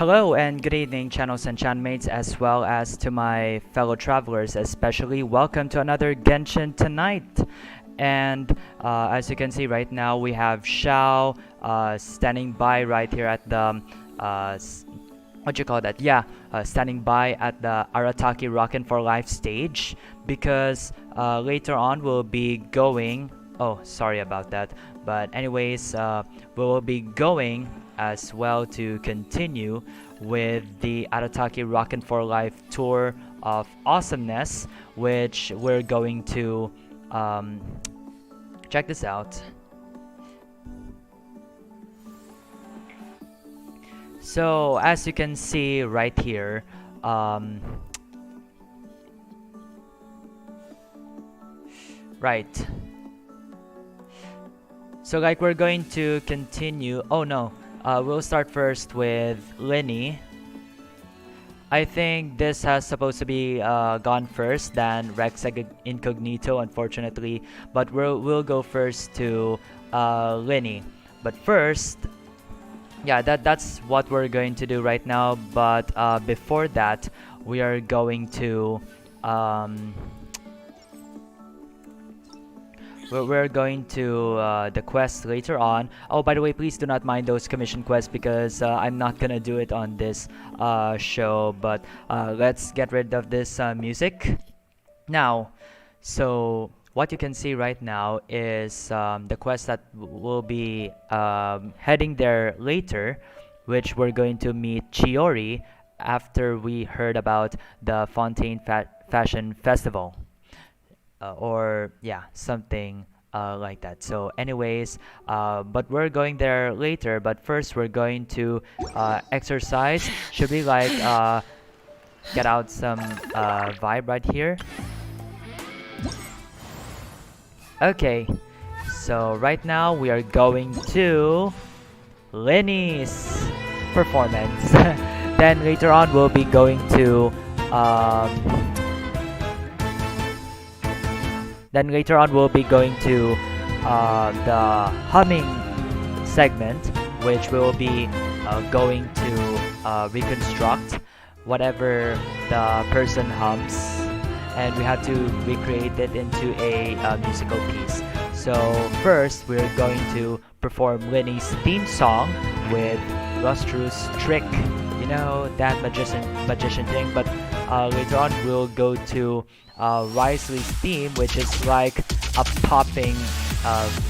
Hello and good evening, channels and mates, as well as to my fellow travelers, especially welcome to another Genshin Tonight. And as you can see right now, we have Xiao standing by right here at the what you call that? Yeah, standing by at the Arataki Rockin' for Life stage because later on we'll be going. Oh, sorry about that. But anyways, we will be going as well to continue with the Arataki Rockin' for Life tour of awesomeness, which we're going to check this out. So as you can see right here, right. So like we're going to continue. Oh no, we'll start first with Linny. I think this has supposed to be gone first than Rex Incognito, unfortunately. But we'll go first to Linny. But first, yeah, that's what we're going to do right now. But before that, we are going to we're going to the quest later on. Oh, by the way, please do not mind those commission quests because I'm not gonna do it on this show. But let's get rid of this music now. So what you can see right now is the quest that will be heading there later, which we're going to meet Chiori after we heard about the Fontaine Fashion Festival. Or yeah, something like that. So anyways, but we're going there later. But first we're going to exercise. Should we like get out some vibe right here? Okay, so right now we are going to Lenny's performance. Then later on we'll be going to the humming segment, which will be going to reconstruct whatever the person hums, and we have to recreate it into a musical piece. So first, we're going to perform Winnie's theme song with Lustrous Trick. You know, that magician thing. But later on, we'll go to Risley's theme, which is like a popping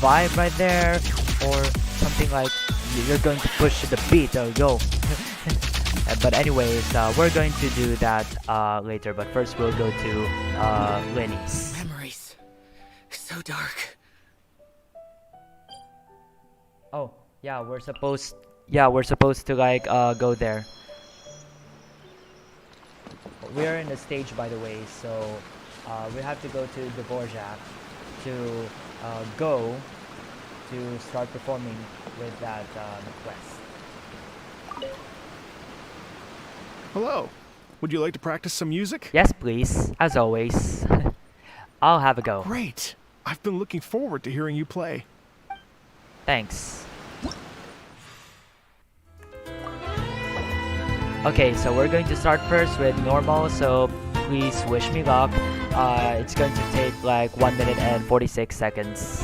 vibe right there, or something like you're going to push the beat. There we go. But anyways, we're going to do that later. But first, we'll go to Lenny's. Memories, so dark. Oh, yeah, we're supposed to like go there. We're in the stage, by the way, so we have to go to Dvorak to go to start performing with that quest. Hello. Would you like to practice some music? Yes, please. As always. I'll have a go. Great. I've been looking forward to hearing you play. Thanks. Okay, so we're going to start first with normal, so please wish me luck. It's going to take like 1 minute and 46 seconds.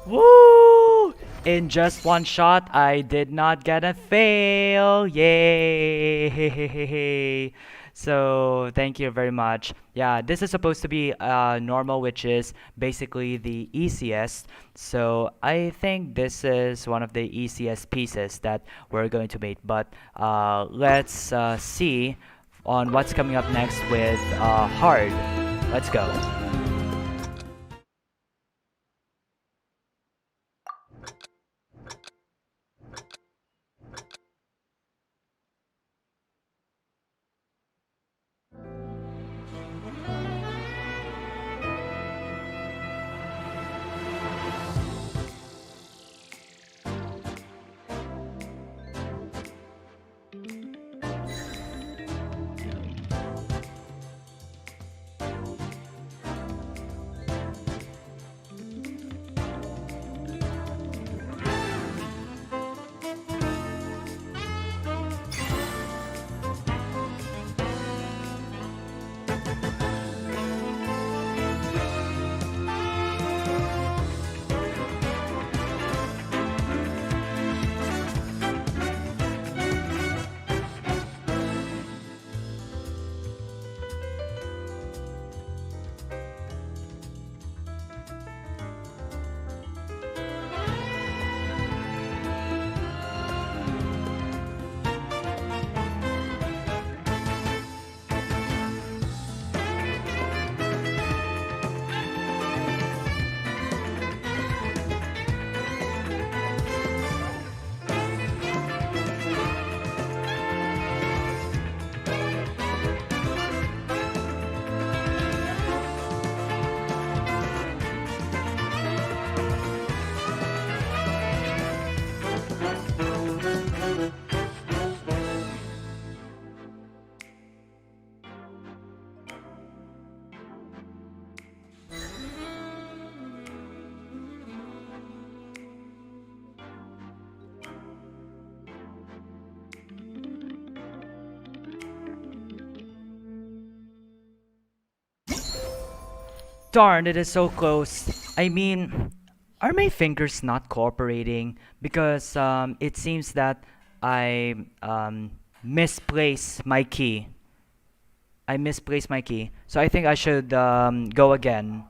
Woo! In just one shot, I did not get a fail. Yay! So thank you very much. Yeah, this is supposed to be normal, which is basically the easiest. So I think this is one of the easiest pieces that we're going to make. But let's see on what's coming up next with hard. Let's go. Darn, it is so close. I mean, are my fingers not cooperating? Because it seems that I misplaced my key. I misplaced my key. So I think I should go again.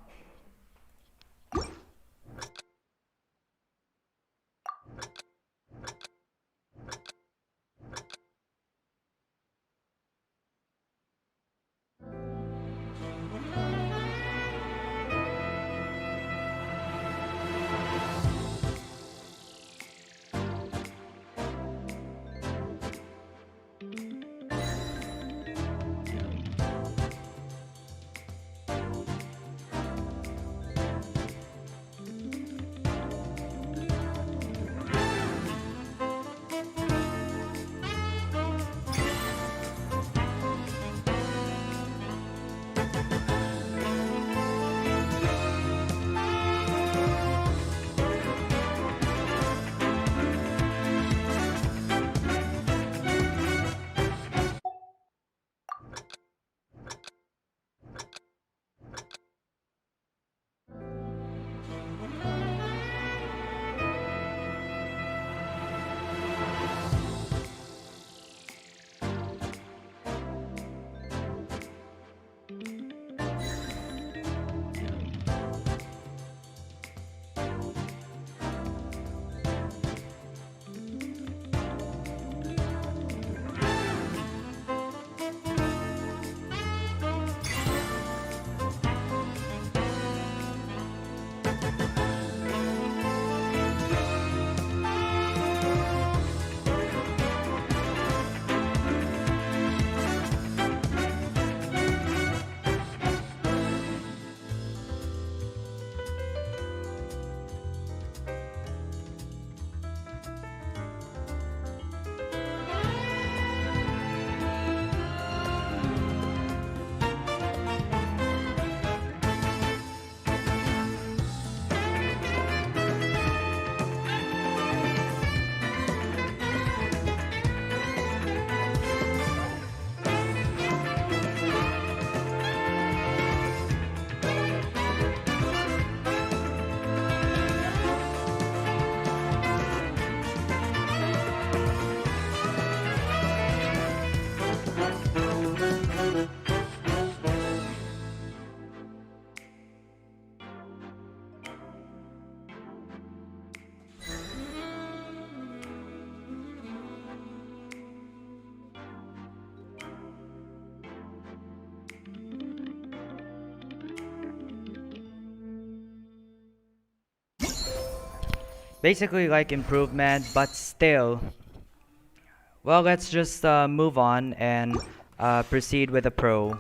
basically like improvement, but still. Well, let's just move on and proceed with the pro.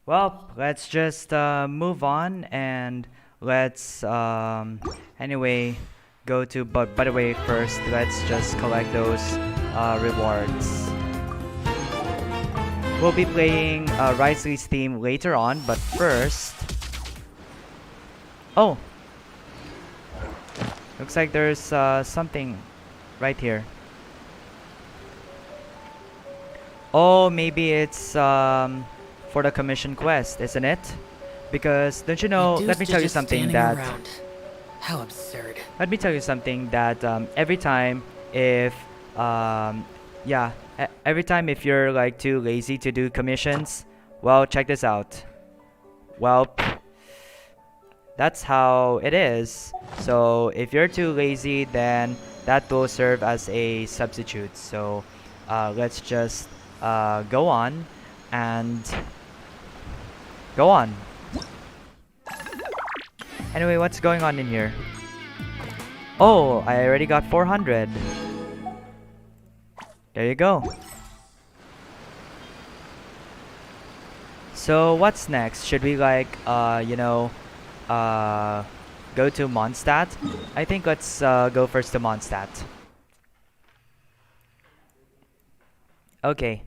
Well, let's just move on and let's anyway go to. But by the way, first let's just collect those rewards. We'll be playing Risley's theme later on, but first. Oh, looks like there's something right here. Oh, maybe it's for the commission quest, isn't it? Because don't you know? Let me tell you something that. Around. How absurd. Let me tell you something that every time if yeah, every time if you're like too lazy to do commissions, well, check this out. Well, that's how it is. So if you're too lazy, then that will serve as a substitute. So let's just go on and go on. Anyway, what's going on in here? Oh, I already got 400. There you go. So what's next? Should we like you know go to Mondstadt? I think let's go first to Mondstadt. Okay,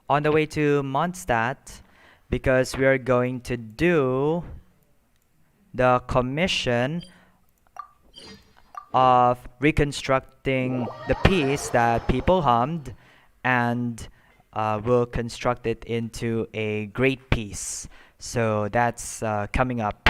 on the way to Mondstadt, because we are going to do the commission of reconstructing the piece that people hummed, and we'll construct it into a great piece. So that's coming up.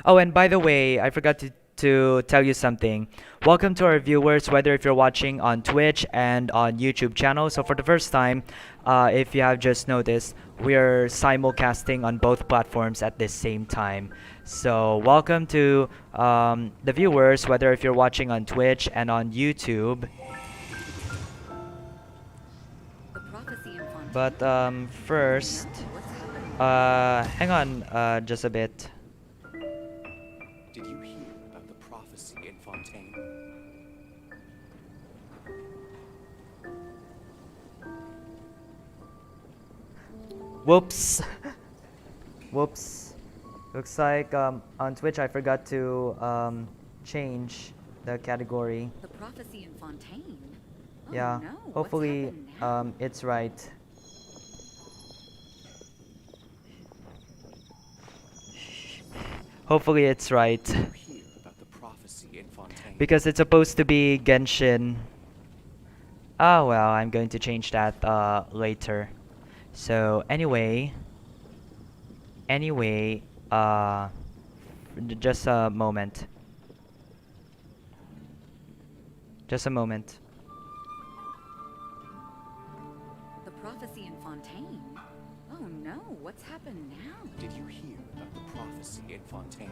Oh, and by the way, I forgot to tell you something. Welcome to our viewers, whether if you're watching on Twitch and on YouTube channel. So for the first time, if you have just noticed, we are simulcasting on both platforms at the same time. So welcome to the viewers, whether if you're watching on Twitch and on YouTube. But first, hang on just a bit. Did you hear about the prophecy in Fontaine? Whoops. Whoops. Looks like on Twitch I forgot to change the category. The prophecy in Fontaine. Oh, Yeah. no. Hopefully What's happened now? it's right. Hopefully it's right. Did you hear about the prophecy in Fontaine? Because it's supposed to be Genshin. Oh well, I'm going to change that later. So anyway, uh just a moment. Just a moment. The prophecy in Fontaine? Oh no, what's happened now? Did you hear about the prophecy in Fontaine?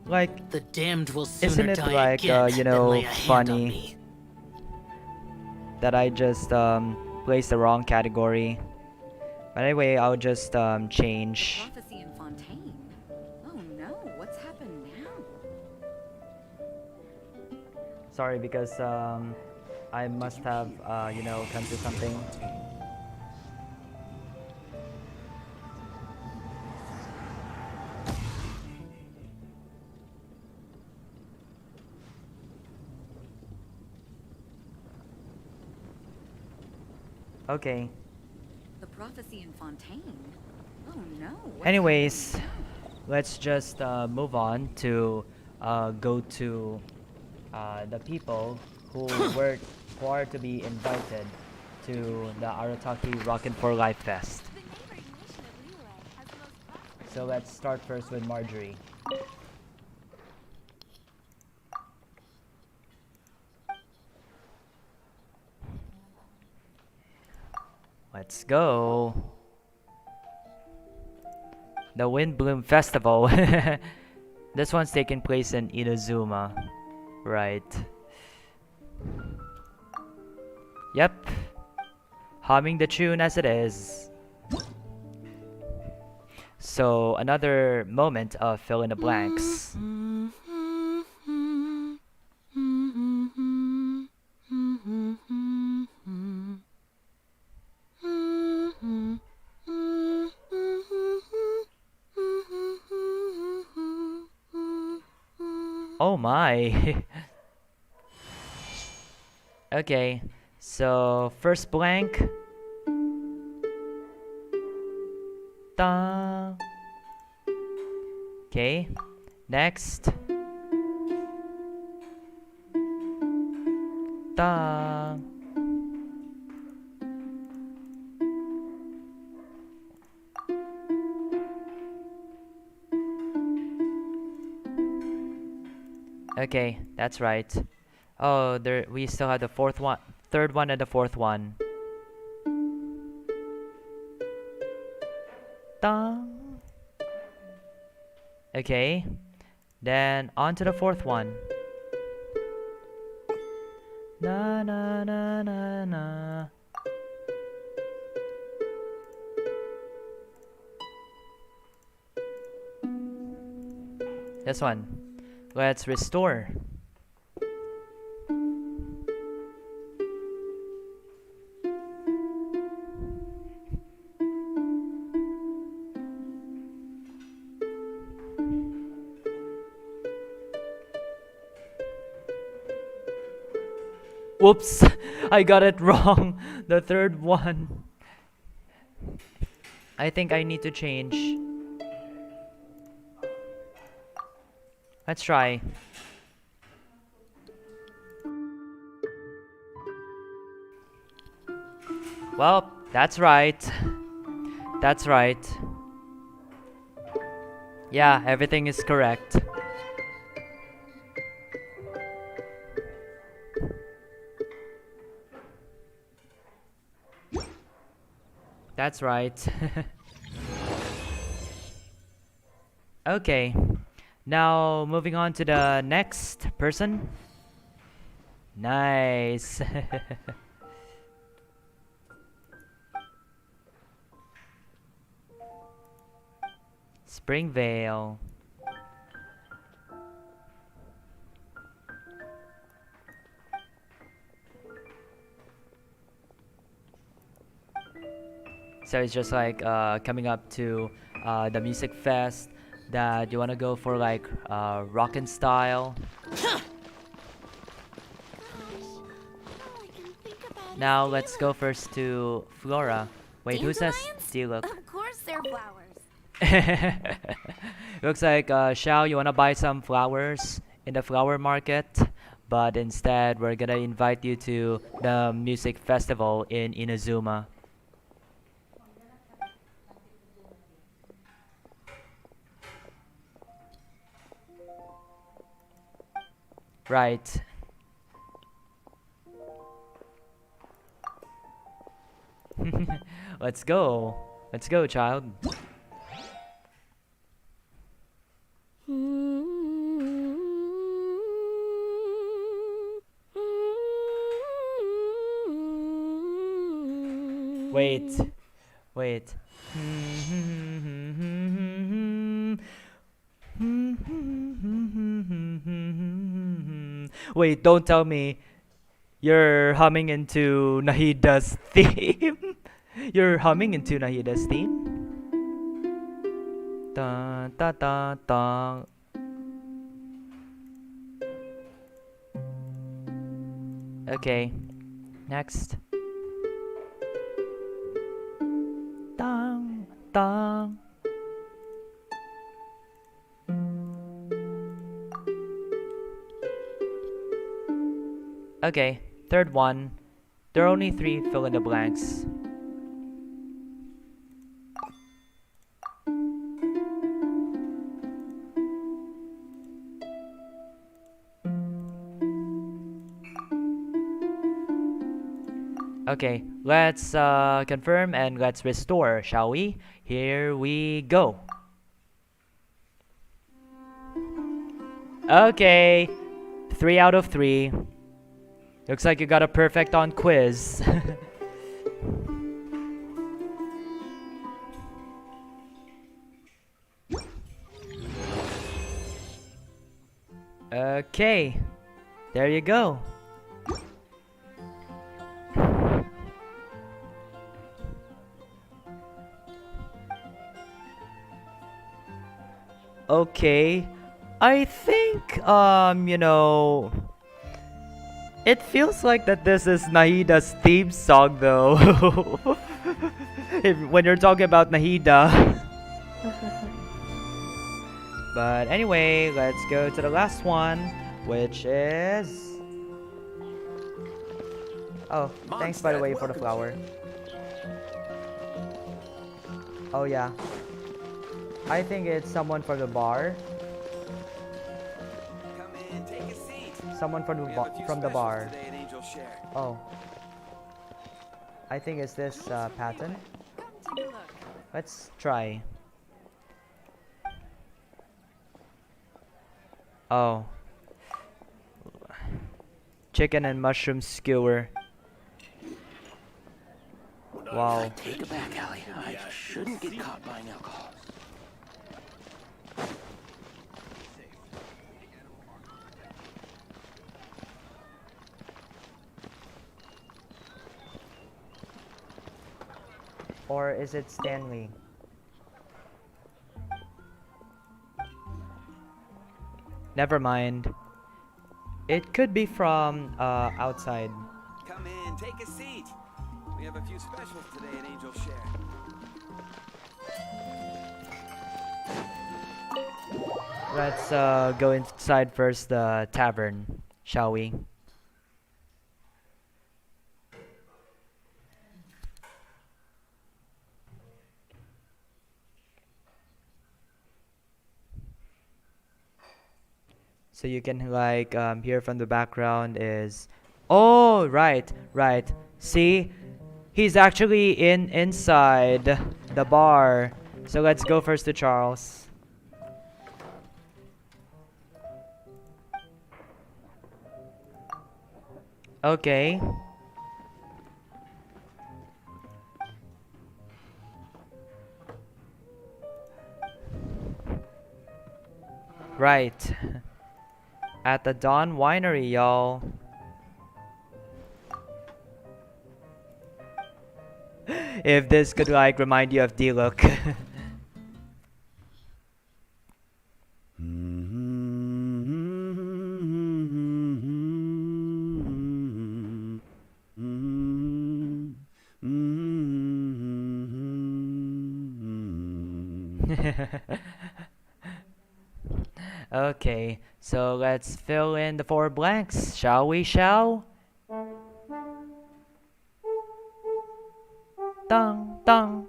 Like, The damned will sooner isn't it die like again you than know, lay a hand on funny me. that I just placed the wrong category? But anyway, I'll just change. Prophecy in Fontaine? Oh no, what's happened now? Sorry, because I must have you know, come to something. Okay. The prophecy in Fontaine? Oh no, what's Anyways, happened now? let's just move on to go to the people who were who are to be invited to the Arataki Rockin' for Life Fest. So let's start first with Marjorie. Let's go. The Wind Bloom Festival. This one's taking place in Inazuma. Right. Yep. Humming the tune as it is. So, another moment of fill in the blanks. Oh my. Okay, so first blank. Ta. Okay, next. Ta. Okay, that's right. Oh, there we still have the third one and the fourth one. Ta. Okay, then on to the fourth one. Na na na na na. This one. Let's restore. Whoops, I got it wrong. The third one. I think I need to change. Let's try. Well, that's right. That's right. Yeah, everything is correct. That's right. Okay. Now, moving on to the next person. Nice. Springvale. So it's just like coming up to the music fest that you want to go for, like rockin' style. Now let's go first to Flora. Wait, who says Dandelions? D-Look? Of course they're flowers. Looks like Xiao, you wanna buy some flowers in the flower market, but instead we're gonna invite you to the music festival in Inazuma. Right. Let's go. Let's go, child. Wait. Wait. Wait, don't tell me you're humming into Nahida's theme. You're humming into Nahida's theme? Dun, dun, dun, dun. Okay, next. Dun, dun. Okay, third one. There are only 3 fill in the blanks. Okay, let's confirm and let's restore, shall we? Here we go. Okay, 3 out of 3. Looks like you got a perfect on quiz. Okay, there you go. Okay, I think, you know, it feels like that this is Nahida's theme song though. When you're talking about Nahida. But anyway, let's go to the last one, which is... Oh, thanks by the way for the flower. Oh yeah. I think it's someone from the bar. Come in, take a seat. Someone from the We have a few from the specials bar. today at Angel Share. Oh. I think it's this pattern. Come take a look. Let's try. Oh. Chicken and mushroom skewer. Wow. Take it back, Allie. I shouldn't get caught buying alcohol. Or is it Stanley? Never mind. It could be from outside. Come in, take a seat. We have a few specials today at Angel Share. Let's go inside first the tavern, shall we? So you can like hear from the background is, oh right, right. See, he's actually inside the bar. So let's go first to Charles. Okay. Right. At the Dawn Winery, y'all. If this could like remind you of D-Look. Okay, so let's fill in the 4 blanks, shall we, shall? Dong, dong.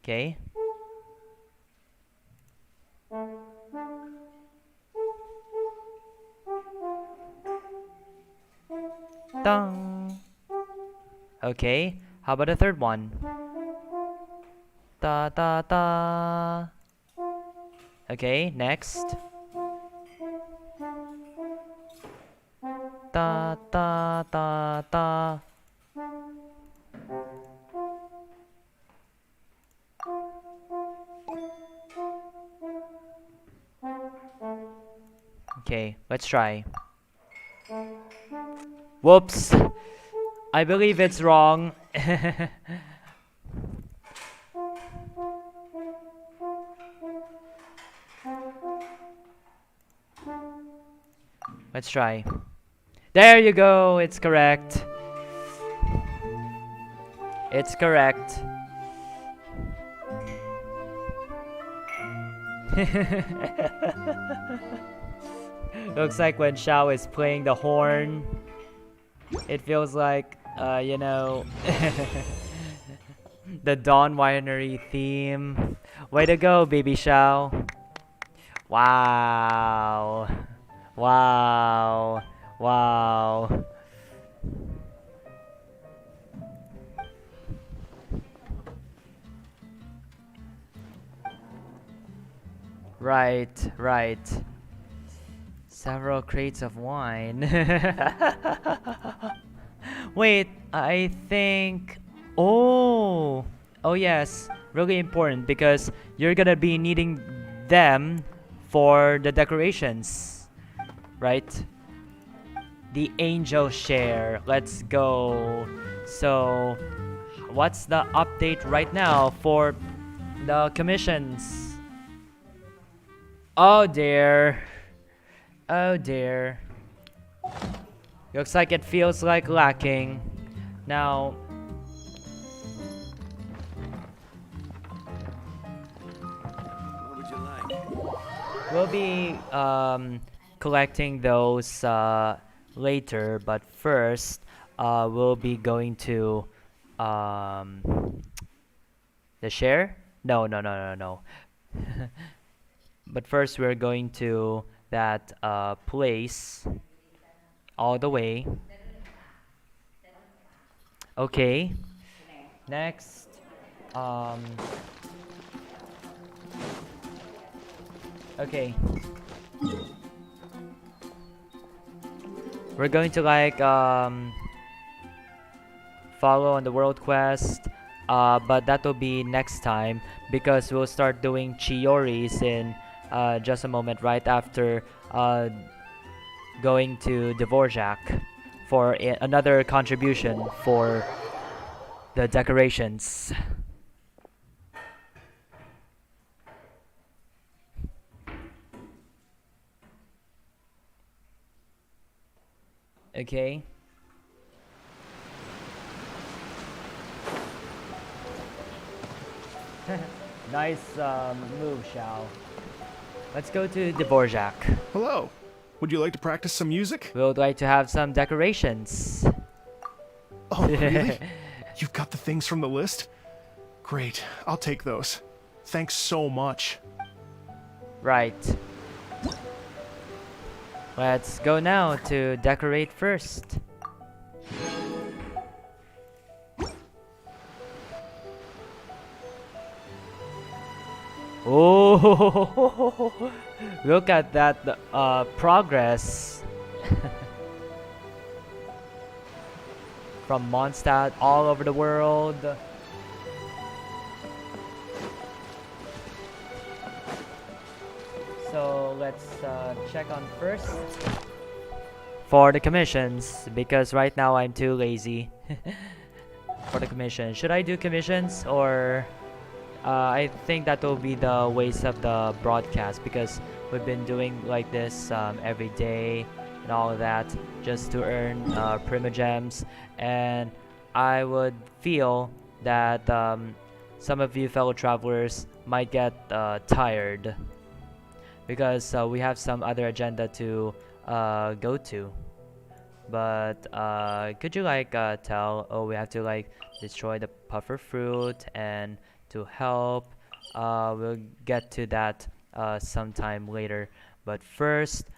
Okay. Dong. Okay, how about the third one? Da da da. Okay, next. Da da da da. Okay, let's try. Whoops. I believe it's wrong. Let's try. There you go, it's correct. It's correct. Looks like when Xiao is playing the horn, it feels like, you know, the Dawn Winery theme. Way to go, baby Xiao. Wow. Wow. Wow. Right, right. Several crates of wine. Wait, I think... Oh! Oh yes, really important because you're gonna be needing them for the decorations. Right? The angel share. Let's go. So, what's the update right now for the commissions? Oh dear. Oh dear. Looks like it feels like lacking. Now, What would you like? we'll be collecting those later, but first we'll be going to the share? No, no, no, no, no. But first we're going to that place all the way. Okay. Next. Okay. We're going to like follow on the world quest, but that will be next time because we'll start doing Chioris in just a moment right after going to Dvorak for another contribution for the decorations. Okay. Nice move, Xiao. Let's go to Dvorak. Hello. Would you like to practice some music? We would like to have some decorations. Oh, really? You've got the things from the list? Great. I'll take those. Thanks so much. Right. Let's go now to decorate first. Oh, look at that progress. From Mondstadt all over the world. So let's check on first for the commissions because right now I'm too lazy for the commission. Should I do commissions or I think that will be the waste of the broadcast because we've been doing like this every day and all of that just to earn Primogems, and I would feel that some of you fellow travelers might get tired because we have some other agenda to go to. But could you like tell? Oh, we have to like destroy the puffer fruit and to help. We'll get to that sometime later. But first,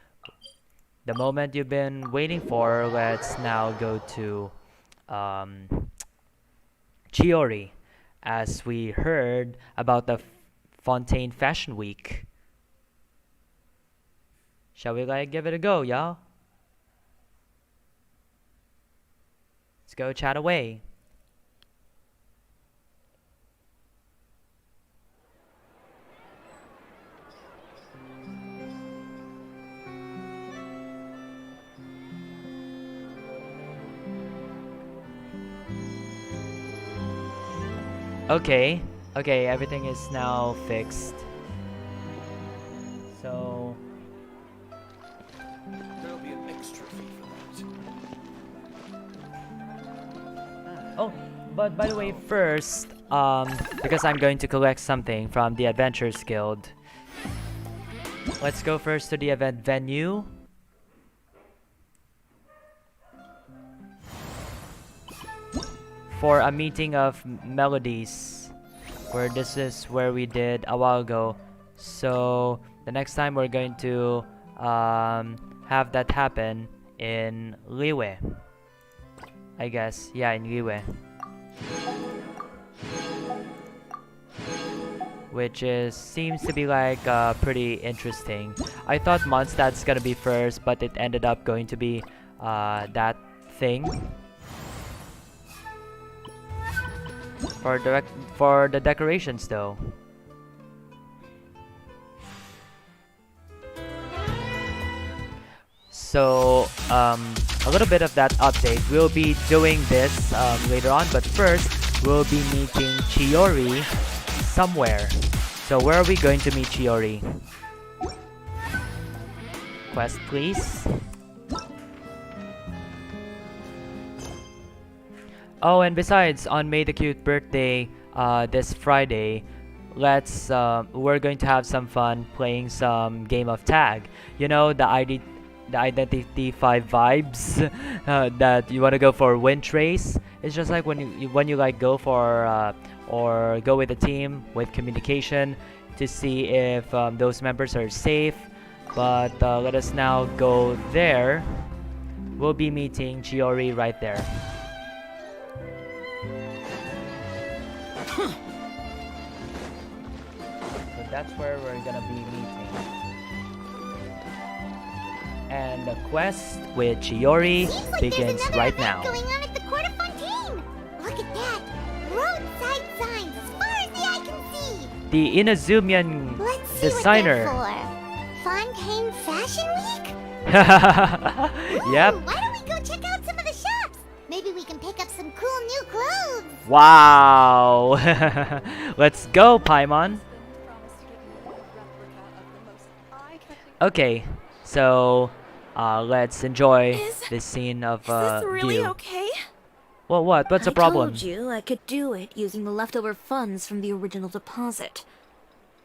the moment you've been waiting for, let's now go to Chiori, as we heard about the Fontaine Fashion Week. Shall we like give it a go, y'all? Let's go chat away. Okay, everything is now fixed. So There'll be an extra fee for that. oh, but by the way, first, because I'm going to collect something from the Adventurers Guild, let's go first to the event venue. For a meeting of melodies, where this is where we did a while ago. So the next time we're going to have that happen in Liyue, I guess. Yeah, in Liyue, which seems to be like pretty interesting. I thought Mondstadt's gonna be first, but it ended up going to be that thing. For the decorations though. So a little bit of that update. We'll be doing this later on, but first we'll be meeting Chiori somewhere. So where are we going to meet Chiori? Quest, please. Oh, and besides, on May the Cute birthday, this Friday, we're going to have some fun playing some game of tag. You know, the Identity 5 vibes that you want to go for win trace. It's just like when you like go for or go with a team with communication to see if those members are safe. But let us now go there. We'll be meeting Chiori right there. So that's where we're gonna be meeting. And the quest with Chiori begins right now. Going on at the court of Fontaine. Look at that. Roadside signs as far as the eye can see. The Inazumian Let's see designer. what they're for. Fontaine Fashion Week? Yep. Ooh, why don't we go check out some of the shops? Maybe we can pick up some cool new clothes. Wow. Let's go, Paimon. Okay, so let's enjoy this scene of Is this really view. okay? Well, what? What's the problem? I told you I could do it using the leftover funds from the original deposit.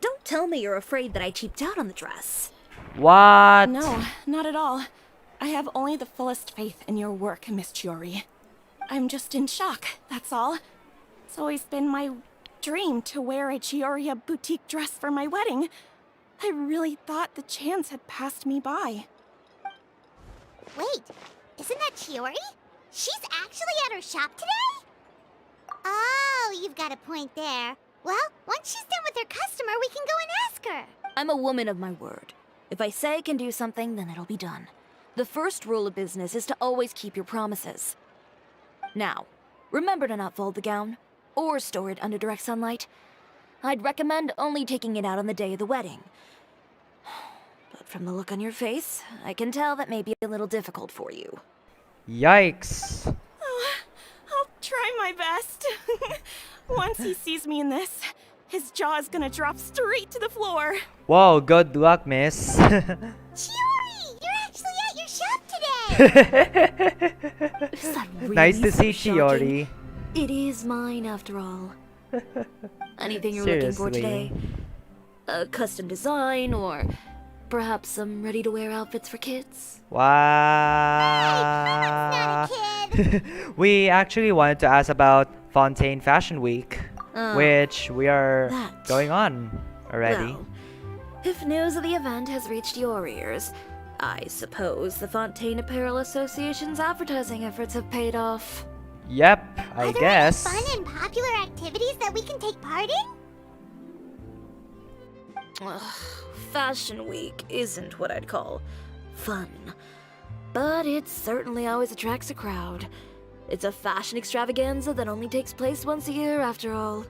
Don't tell me you're afraid that I cheaped out on the dress. What? No, not at all. I have only the fullest faith in your work, Miss Chiori. I'm just in shock, that's all. It's always been my dream to wear a Chioriya Boutique dress for my wedding. I really thought the chance had passed me by. Wait, isn't that Chiori? She's actually at her shop today? Oh, you've got a point there. Well, once she's done with her customer, we can go and ask her. I'm a woman of my word. If I say I can do something, then it'll be done. The first rule of business is to always keep your promises. Now, remember to not fold the gown, or store it under direct sunlight. I'd recommend only taking it out on the day of the wedding. But from the look on your face, I can tell that may be a little difficult for you. Yikes. Oh, I'll try my best. Once he sees me in this, his jaw is gonna drop straight to the floor. Whoa, good luck, miss. Chiori, you're actually at your shop today. Is that really Nice to so see shocking? Chiori. It is mine after all. Anything you're looking for Seriously. today? A custom design, or perhaps some ready-to-wear outfits for kids? Wow. Not a kid. We actually wanted to ask about Fontaine Fashion Week, Oh, which we are that. going on already. Well, if news of the event has reached your ears, I suppose the Fontaine Apparel Association's advertising efforts have paid off. Yep, I Are there guess. any fun and popular activities that we can take part in? Ugh, Fashion Week isn't what I'd call fun, but it certainly always attracts a crowd. It's a fashion extravaganza that only takes place once a year, after all.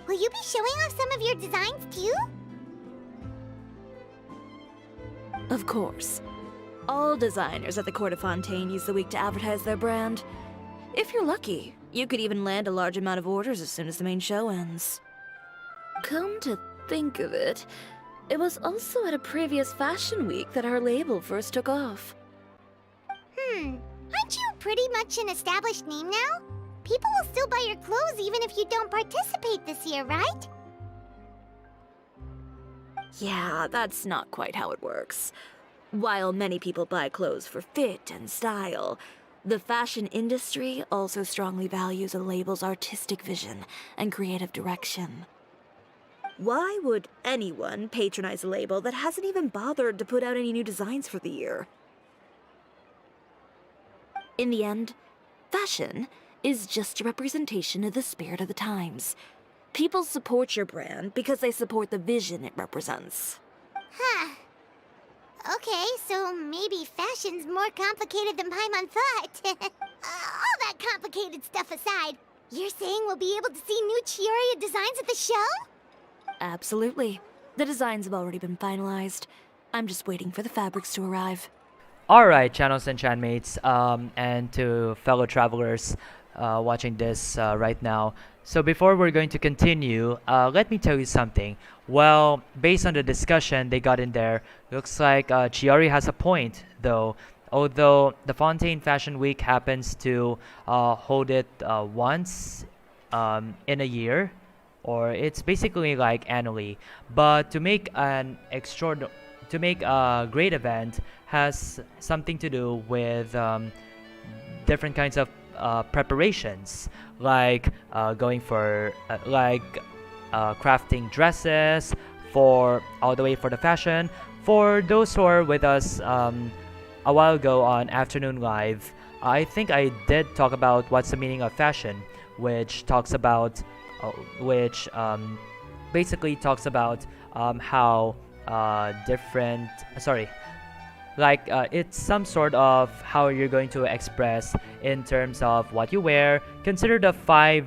Will you be showing off some of your designs too? Of course. All designers at the Court of Fontaine use the week to advertise their brand. If you're lucky, you could even land a large amount of orders as soon as the main show ends. Come to think of it, it was also at a previous Fashion Week that our label first took off. Aren't you pretty much an established name now? People will still buy your clothes even if you don't participate this year, right? Yeah, that's not quite how it works. While many people buy clothes for fit and style, the fashion industry also strongly values a label's artistic vision and creative direction. Why would anyone patronize a label that hasn't even bothered to put out any new designs for the year? In the end, fashion is just a representation of the spirit of the times. People support your brand because they support the vision it represents. Huh. Okay, so maybe fashion's more complicated than Paimon thought. All that complicated stuff aside, you're saying we'll be able to see new Chioriya designs at the show? Absolutely. The designs have already been finalized. I'm just waiting for the fabrics to arrive. Alright, channels and chanmates, and to fellow travelers watching this right now. So before we're going to continue, let me tell you something. Well, based on the discussion they got in there, looks like Chiori has a point, though. Although the Fontaine Fashion Week happens to hold it once in a year, or it's basically like annually. But to make a great event has something to do with different kinds of preparations, like going for crafting dresses for all the way for the fashion. For those who are with us a while ago on Afternoon Live, I think I did talk about what's the meaning of fashion, which talks about basically talks about how different it's some sort of how you're going to express in terms of what you wear. Consider the 5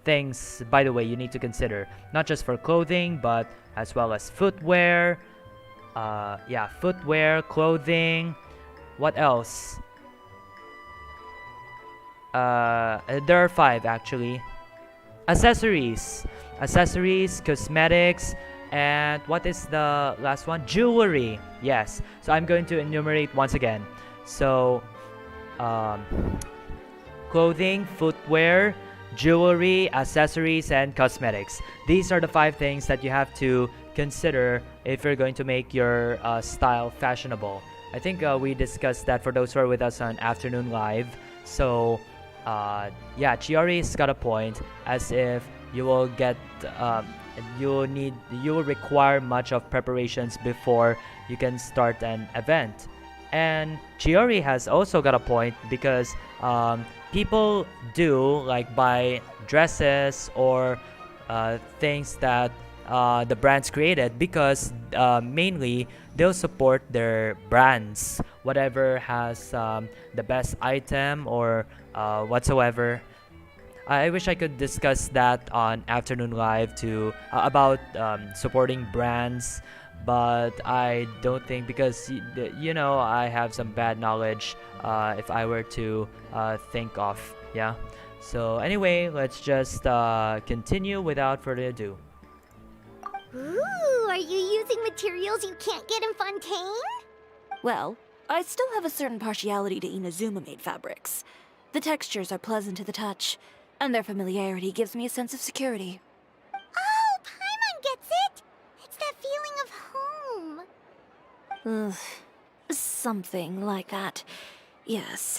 things, by the way, you need to consider, not just for clothing but as well as footwear, clothing. What else? There are 5 actually. Accessories, cosmetics, and what is the last one? Jewelry. Yes. So I'm going to enumerate once again. So clothing, footwear, jewelry, accessories, and cosmetics. These are the 5 things that you have to consider if you're going to make your style fashionable. I think we discussed that for those who are with us on Afternoon Live. So Chiori's got a point, as if you will get you will require much of preparations before you can start an event. And Chiori has also got a point, because people do like buy dresses or things that the brands created, because mainly they'll support their brands, whatever has the best item or whatsoever. I wish I could discuss that on Afternoon Live too, about supporting brands, but I don't think, because I have some bad knowledge if I were to think of. Yeah. So anyway, let's just continue without further ado. Ooh, are you using materials you can't get in Fontaine? Well, I still have a certain partiality to Inazuma-made fabrics. The textures are pleasant to the touch, and their familiarity gives me a sense of security. Oh, Paimon gets it! It's that feeling of home. Ugh, something like that. Yes.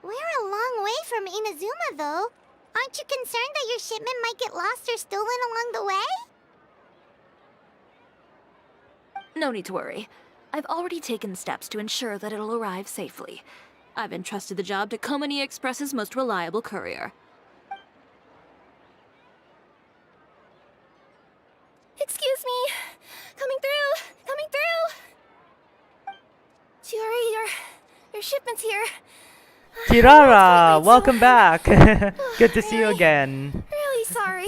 We're a long way from Inazuma, though. Aren't you concerned that your shipment might get lost or stolen along the way? No need to worry. I've already taken steps to ensure that it'll arrive safely. I've entrusted the job to Komani Express's most reliable courier. Excuse me. Coming through. Coming through. Chiori, your shipment's here. Kirara, welcome back. Good to see you again. Really sorry.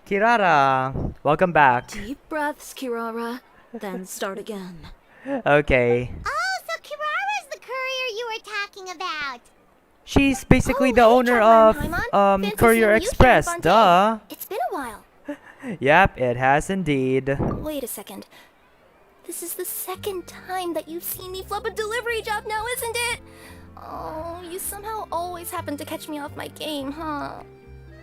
Kirara, welcome back. Deep breaths, Chioriya. Then start again. Okay. Oh, so Kirara's the courier you were talking about. She's basically Oh, the hey, owner Caroline, of Paimon. Fancy Courier seeing you here in Express, Fontaine. duh. It's been a while. Yep, it has indeed. Wait a second. This is the second time that you've seen me flub a delivery job now, isn't it? Oh, you somehow always happen to catch me off my game, huh?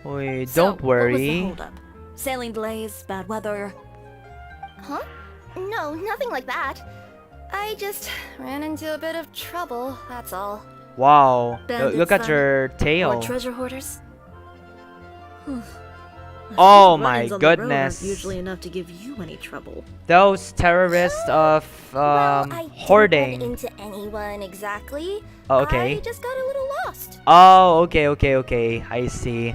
Wait, So, don't worry. What was the holdup? Sailing delays, bad weather. Huh? No, nothing like that. I just ran into a bit of trouble, that's all. Wow, Bandits, look at then? your Or tail. treasure hoarders? Oh my Run-ins on the road aren't goodness. usually enough to give you any trouble. Those terrorists of well, I hoarding. didn't run into anyone exactly. Oh, okay. I just got a little lost. Oh, okay. I see.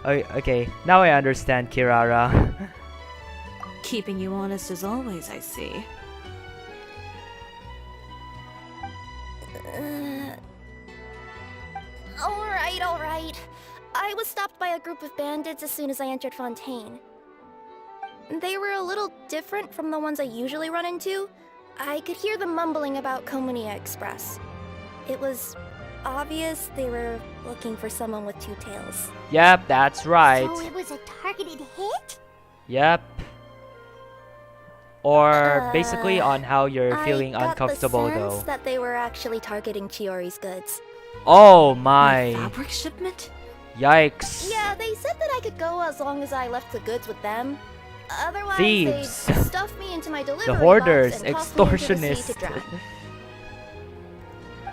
Okay, now I understand, Kirara. Keeping you honest as always, I see. Alright. I was stopped by a group of bandits as soon as I entered Fontaine. They were a little different from the ones I usually run into. I could hear them mumbling about Komania Express. It was obvious they were looking for someone with two tails. Yep, that's right. So it was a targeted hit? Yep. Or basically on how you're feeling I got uncomfortable the sense though. that they were actually targeting Chiori's goods. Oh A my. fabric shipment? Yikes. Yeah, they said that I could go as long as I left the goods with them. Otherwise, Thieves. they'd stuff me into my delivery The hoarders, box and toss me into the sea extortionists. to dry.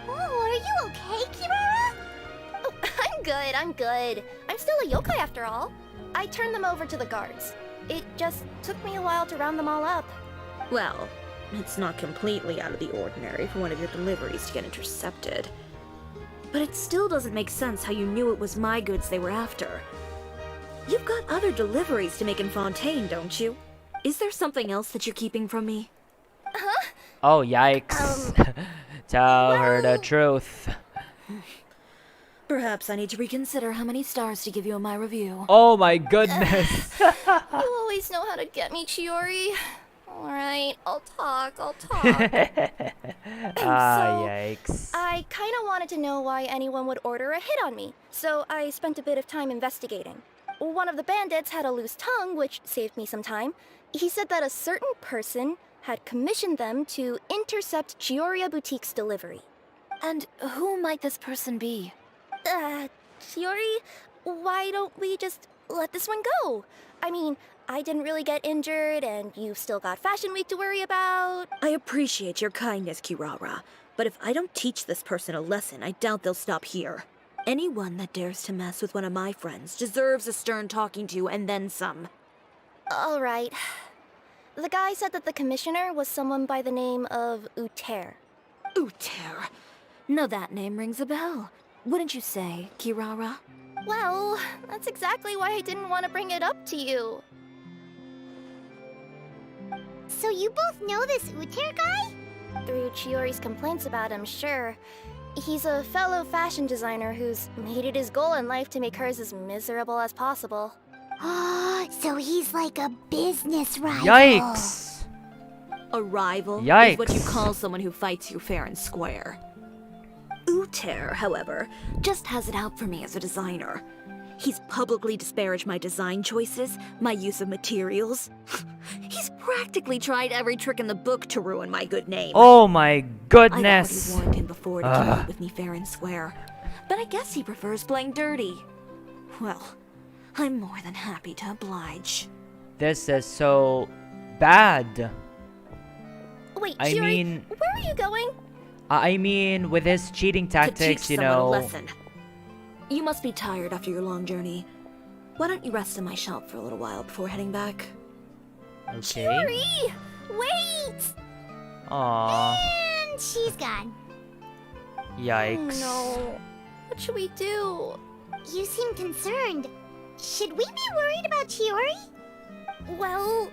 Oh, are you okay, Kirara? Oh, I'm good. I'm still a yokai after all. I turned them over to the guards. It just took me a while to round them all up. Well, it's not completely out of the ordinary for one of your deliveries to get intercepted. But it still doesn't make sense how you knew it was my goods they were after. You've got other deliveries to make in Fontaine, don't you? Is there something else that you're keeping from me? Oh yikes. Tell her the well- truth. Perhaps I need to reconsider how many stars to give you in my review. Oh my goodness. You always know how to get me, Chiori. Alright, I'll talk. Yikes. I kinda wanted to know why anyone would order a hit on me, so I spent a bit of time investigating. One of the bandits had a loose tongue, which saved me some time. He said that a certain person had commissioned them to intercept Chioriya Boutique's delivery. And who might this person be? Chiori, why don't we just let this one go? I mean, I didn't really get injured, and you've still got Fashion Week to worry about. I appreciate your kindness, Kirara, but if I don't teach this person a lesson, I doubt they'll stop here. Anyone that dares to mess with one of my friends deserves a stern talking to and then some. All right. The guy said that the commissioner was someone by the name of Uter. Uter. Now that name rings a bell. Wouldn't you say, Kirara? Well, that's exactly why I didn't want to bring it up to you. So you both know this Uter guy? Through Chiori's complaints about him, sure. He's a fellow fashion designer who's made it his goal in life to make hers as miserable as possible. Oh, so he's like a business rival. Yikes. A rival is what you Yikes. call someone who fights you fair and square. Uter, however, just has it out for me as a designer. He's publicly disparaged my design choices, my use of materials. He's practically tried every trick in the book to ruin my good name. Oh my I've goodness. already warned him before to keep up with me fair and square. But I guess he prefers playing dirty. Well, I'm more than happy to oblige. This is so bad. Wait, I Chiori, mean- where are you going? I mean, with his cheating To tactics, teach you someone know. a lesson. You must be tired after your long journey. Why don't you rest in my shop for a little while before heading back? Okay. Chiori! Wait! Aww. And she's gone. Yikes. No. What should we do? You seem concerned. Should we be worried about Chiori? Well,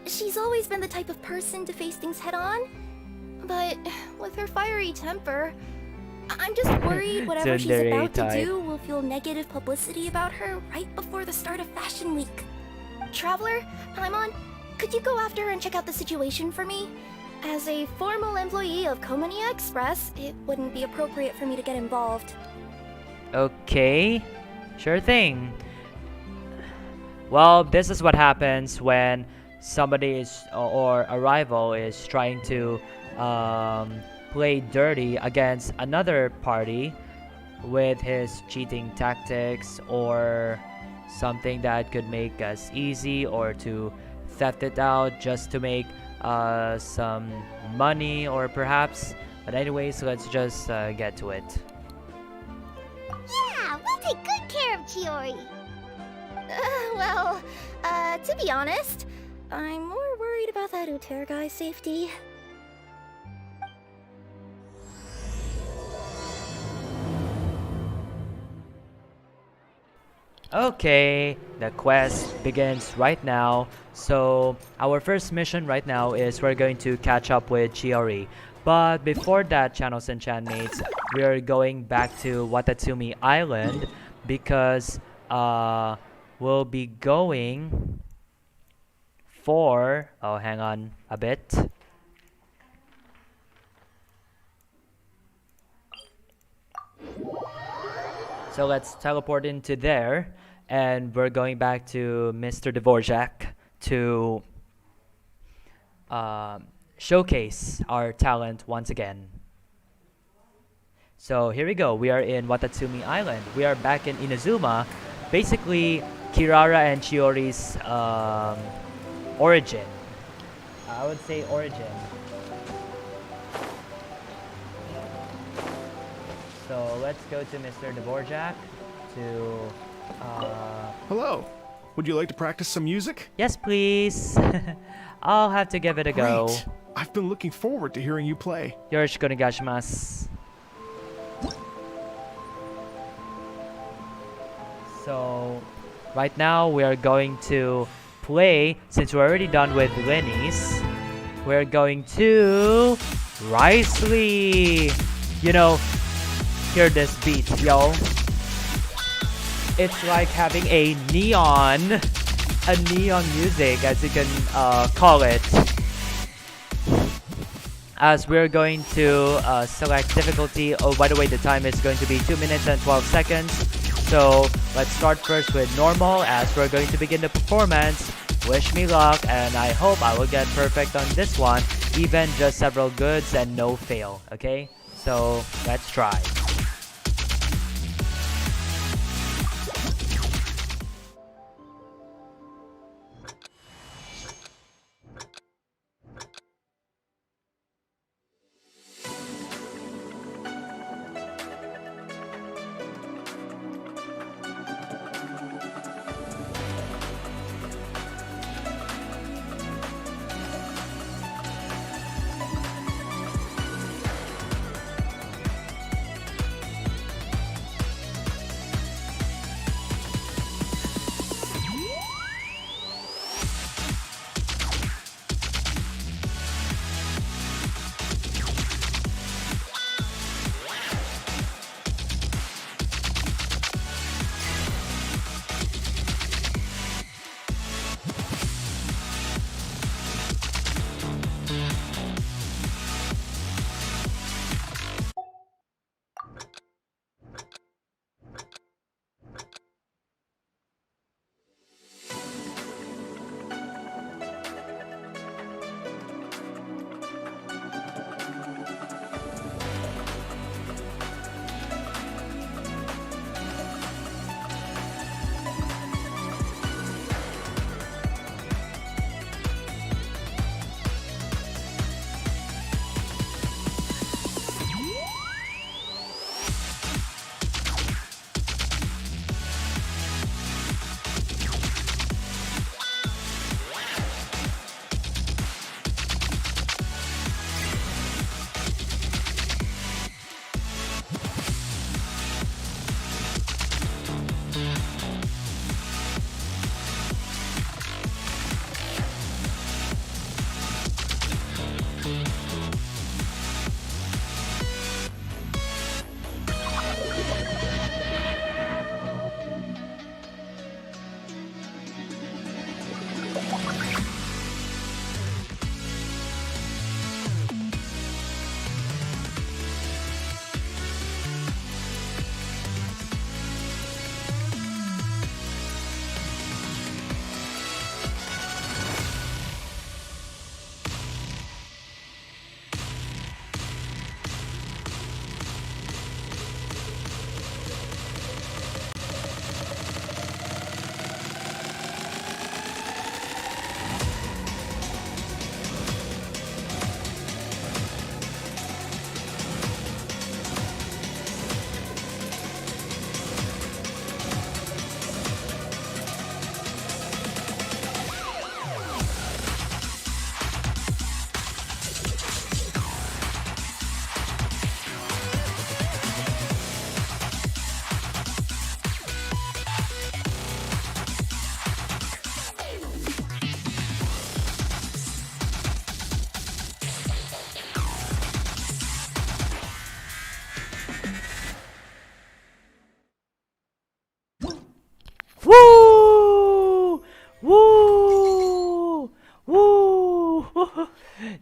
she's always been the type of person to face things head on. But with her fiery temper, I'm just worried whatever she's Tsundere about to type. do will feel negative publicity about her right before the start of Fashion Week. Traveler, Paimon, could you go after her and check out the situation for me? As a formal employee of Komania Express, it wouldn't be appropriate for me to get involved. Okay. Sure thing. Well, this is what happens when somebody is or a rival is trying to play dirty against another party with his cheating tactics or something that could make us easy, or to theft it out just to make some money or perhaps. But anyways, let's just get to it. Yeah, we'll take good care of Chiori. Well, to be honest, I'm more worried about that Uter guy's safety. Okay, the quest begins right now. So our first mission right now is we're going to catch up with Chiori. But before that, channels and chatmates, we are going back to Watatsumi Island because we'll be going for, oh, hang on a bit. So let's teleport into there, and we're going back to Mr. Dvorak to showcase our talent once again. So here we go. We are in Watatsumi Island. We are back in Inazuma. Basically, Kirara and Chiori's origin. I would say origin. So let's go to Mr. Dvorak to Hello. Would you like to practice some music? yes, please. I'll have to give it a go. Great. I've been looking forward to hearing you play. Yoroshiku onegaishimasu. So right now we are going to play, since we're already done with Lenny's, we're going to Risley. You know, hear this beat, yo. It's like having a neon music, as you can call it. As we're going to select difficulty. Oh, by the way, the time is going to be 2 minutes and 12 seconds. So let's start first with normal, as we're going to begin the performance. Wish me luck, and I hope I will get perfect on this one, even just several goods and no fail, okay? So let's try.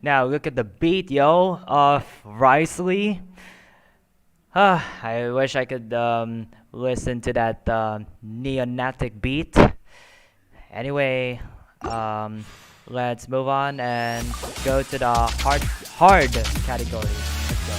Now look at the beat, yo, of Risley. I wish I could listen to that neonatic beat. Anyway, let's move on and go to the hard category. Let's go.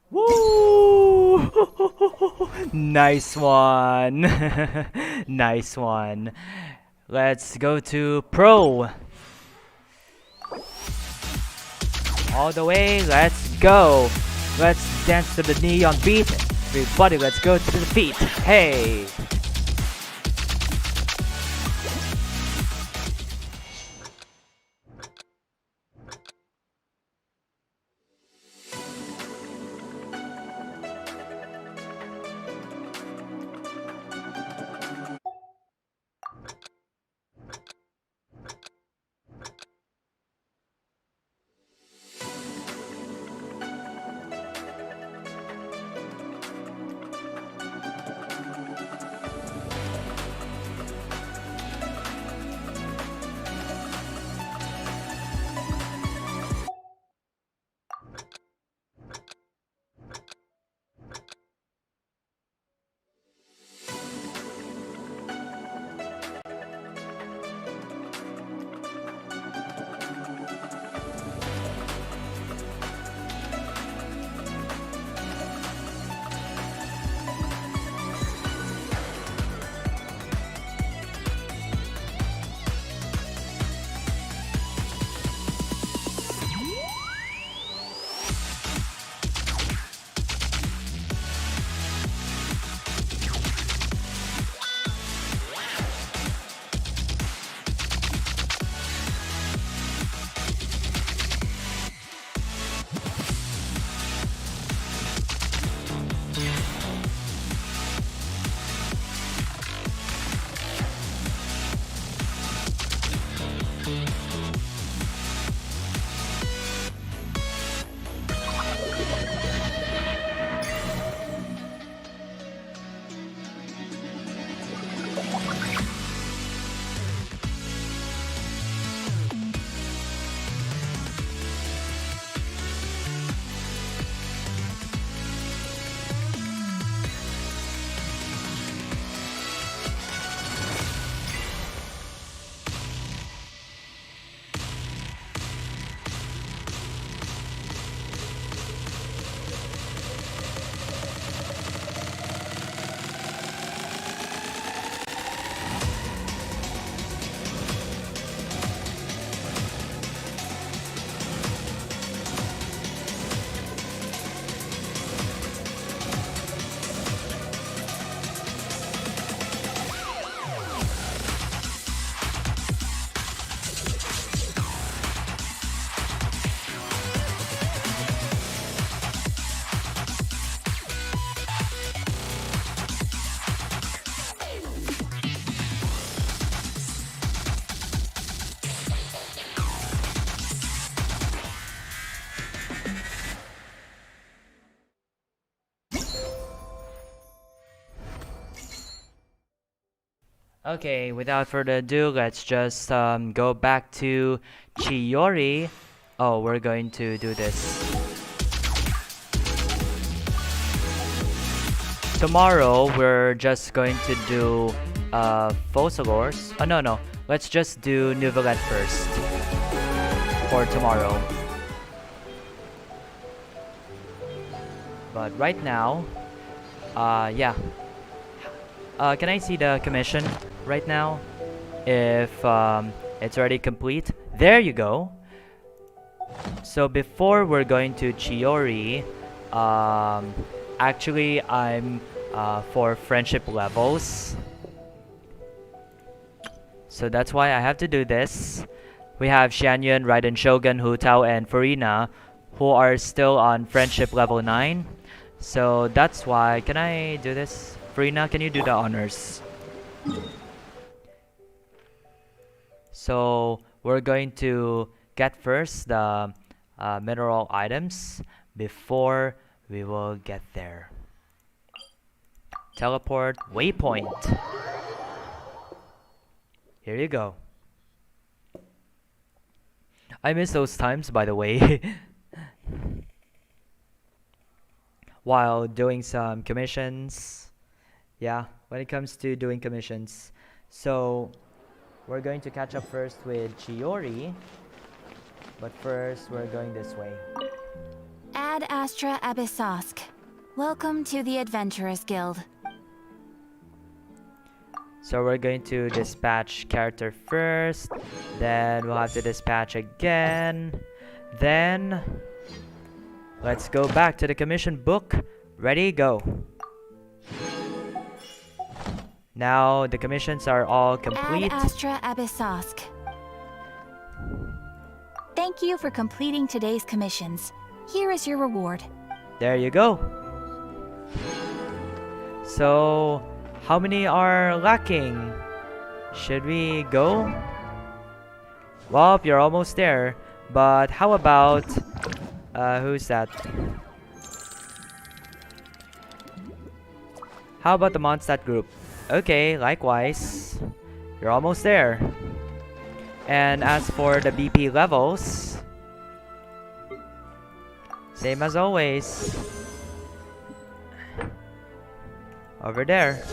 Woo! Nice one. Nice one. Let's go to Pro. All the way, let's go. Let's dance to the neon beat. Everybody, let's go to the feet. Hey! Okay, without further ado, let's just go back to Chiori. Oh, we're going to do this. Tomorrow, we're just going to do Fossilors. Oh, no. Let's just do Nouvellette first for tomorrow. But right now, yeah. Can I see the commission right now? If it's already complete. There you go. So before we're going to Chiori, actually I'm for friendship levels. So that's why I have to do this. We have Xianyun, Raiden Shogun, Hu Tao, and Furina who are still on friendship level 9. So that's why. Can I do this? Furina, can you do the honors? So we're going to get first the mineral items before we will get there. Teleport waypoint. Here you go. I miss those times, by the way. While doing some commissions. Yeah, when it comes to doing commissions. So we're going to catch up first with Chiori. But first, we're going this way. Ad Astra Abyssosk. Welcome to the Adventurers Guild. So we're going to dispatch character first. Then we'll have to dispatch again. Then let's go back to the commission book. Ready, go. Now the commissions are all complete. Ad Astra Abyssosk. Thank you for completing today's commissions. Here is your reward. There you go. So, how many are lacking? Should we go? Well, you're almost there. But how about... who's that? How about the Mondstadt group? Okay, likewise. You're almost there. And as for the BP levels, same as always. Over there.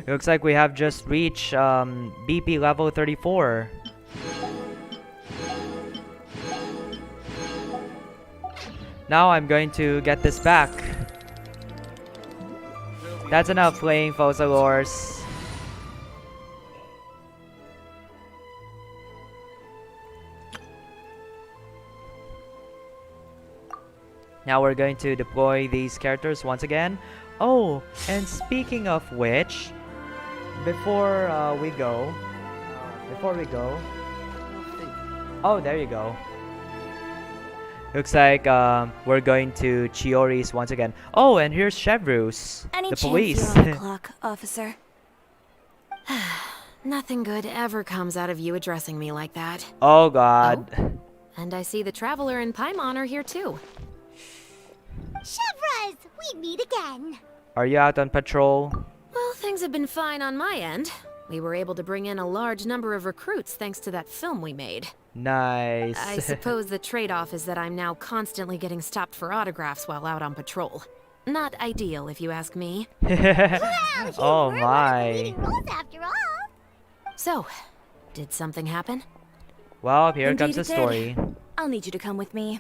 Looks like we have just reached BP level 34. Now I'm going to get this back. That's enough playing Fossilors. Now we're going to deploy these characters once again. Oh, and speaking of which, before we go, oh, there you go. Looks like we're going to Chiori's once again. Oh, and here's Chevrus, the police. You're on the clock, officer? Nothing good ever comes out of you addressing me like that. Oh God. Oh, and I see the Traveler and Paimon are here too. Chevraz, we meet again. Are you out on patrol? Well, things have been fine on my end. We were able to bring in a large number of recruits thanks to that film we made. Nice. I suppose the trade-off is that I'm now constantly getting stopped for autographs while out on patrol. Not ideal, if you ask me. Well, you Oh were my. one of the leading roles after all. So, did something happen? Well, here Indeed comes the it did. story. I'll need you to come with me.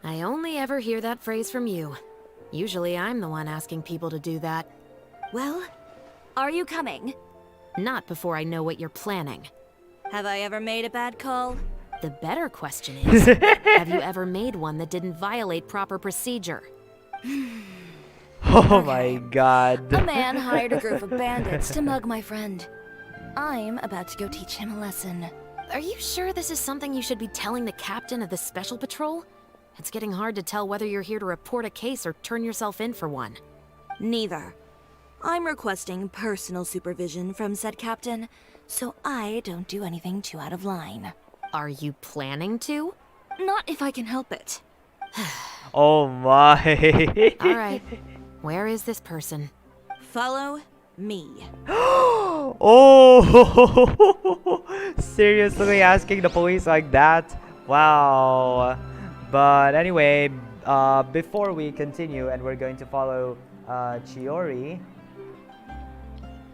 I only ever hear that phrase from you. Usually I'm the one asking people to do that. Well, are you coming? Not before I know what you're planning. Have I ever made a bad call? The better question is, have you ever made one that didn't violate proper procedure? Oh my God. A man hired a group of bandits to mug my friend. I'm about to go teach him a lesson. Are you sure this is something you should be telling the captain of the special patrol? It's getting hard to tell whether you're here to report a case or turn yourself in for one. Neither. I'm requesting personal supervision from said captain, so I don't do anything too out of line. Are you planning to? Not if I can help it. Oh my. Alright. Where is this person? Follow me. Oh, seriously asking the police like that? Wow. But anyway, before we continue and we're going to follow Chiori,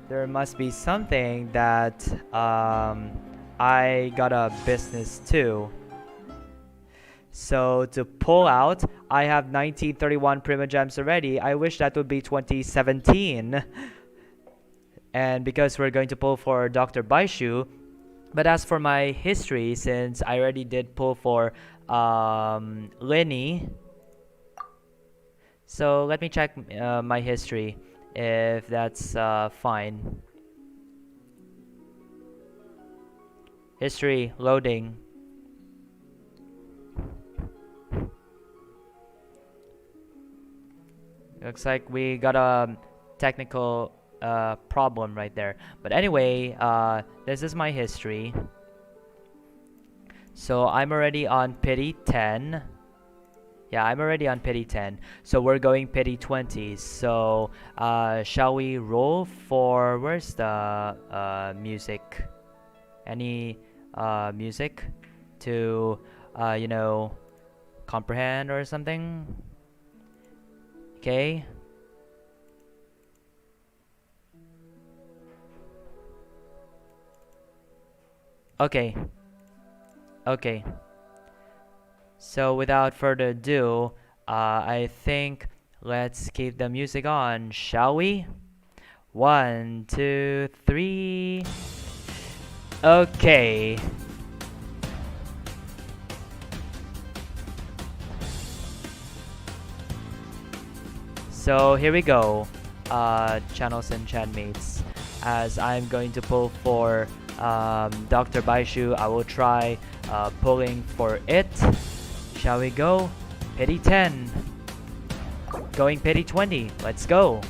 there must be something that I got a business too. So to pull out, I have 1931 Prima Gems already. I wish that would be 2017. And because we're going to pull for Dr. Baishu, but as for my history, since I already did pull for Lenny, so let me check my history if that's fine. History loading. Looks like we got a technical problem right there. But anyway, this is my history. So I'm already on pity 10. Yeah, I'm already on pity 10. So we're going pity 20. So shall we roll for... Where's the music? Any music to, you know, comprehend or something? Okay. Okay. Okay. So without further ado, I think let's keep the music on, shall we? 1, 2, 3. Okay. So here we go, channels and chatmates. As I'm going to pull for Dr. Baishu, I will try pulling for it. Shall we go? Pity 10. Going pity 20. Let's go.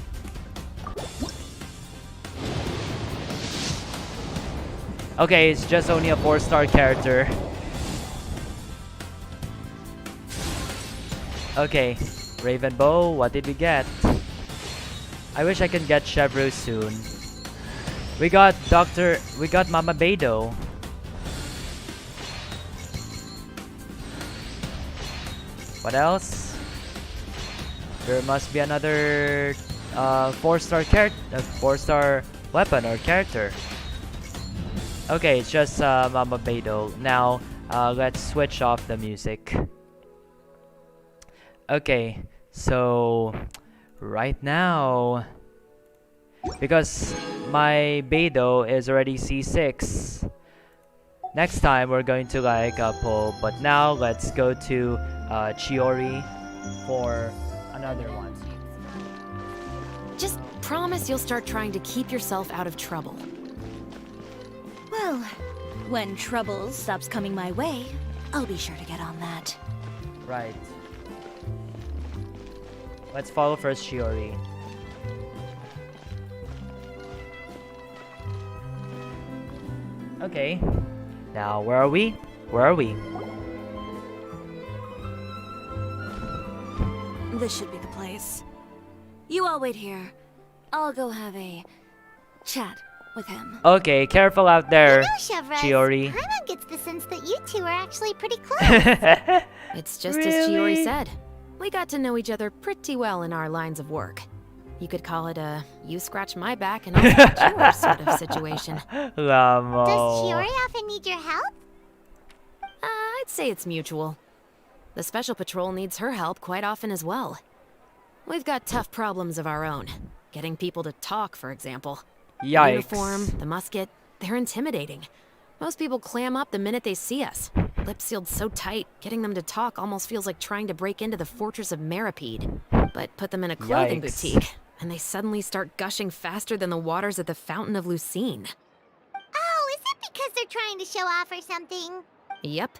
Okay, it's just only a 4-star character. Okay, Ravenbow, what did we get? I wish I could get Chevreau soon. We got Mama Beidou. What else? There must be another 4-star weapon or character. Okay, it's just Mama Beidou. Now, let's switch off the music. Okay, so right now, because my Beidou is already C6, next time we're going to like pull, but now let's go to Chiori for another one. Just promise you'll start trying to keep yourself out of trouble. Well, when trouble stops coming my way, I'll be sure to get on that. Right. Let's follow first Chiori. Okay. Now, where are we? Where are we? This should be the place. You all wait here. I'll go have a chat with him. Okay, careful out there, You know, Chevreau, Chiori. Paimon gets the sense that you two are actually pretty close. It's just as Really? Chiori said. We got to know each other pretty well in our lines of work. You could call it a you scratch my back and I'll scratch yours sort of situation. Lamo. Does Chiori often need your help? I'd say it's mutual. The Special Patrol needs her help quite often as well. We've got tough problems of our own. Getting people to talk, for example. The Yikes. uniform, the musket, they're intimidating. Most people clam up the minute they see us. Lips sealed so tight, getting them to talk almost feels like trying to break into the fortress of Meripede. But put them in a clothing Yikes. boutique, and they suddenly start gushing faster than the waters at the Fountain of Lucine. Oh, is it because they're trying to show off or something? Yep.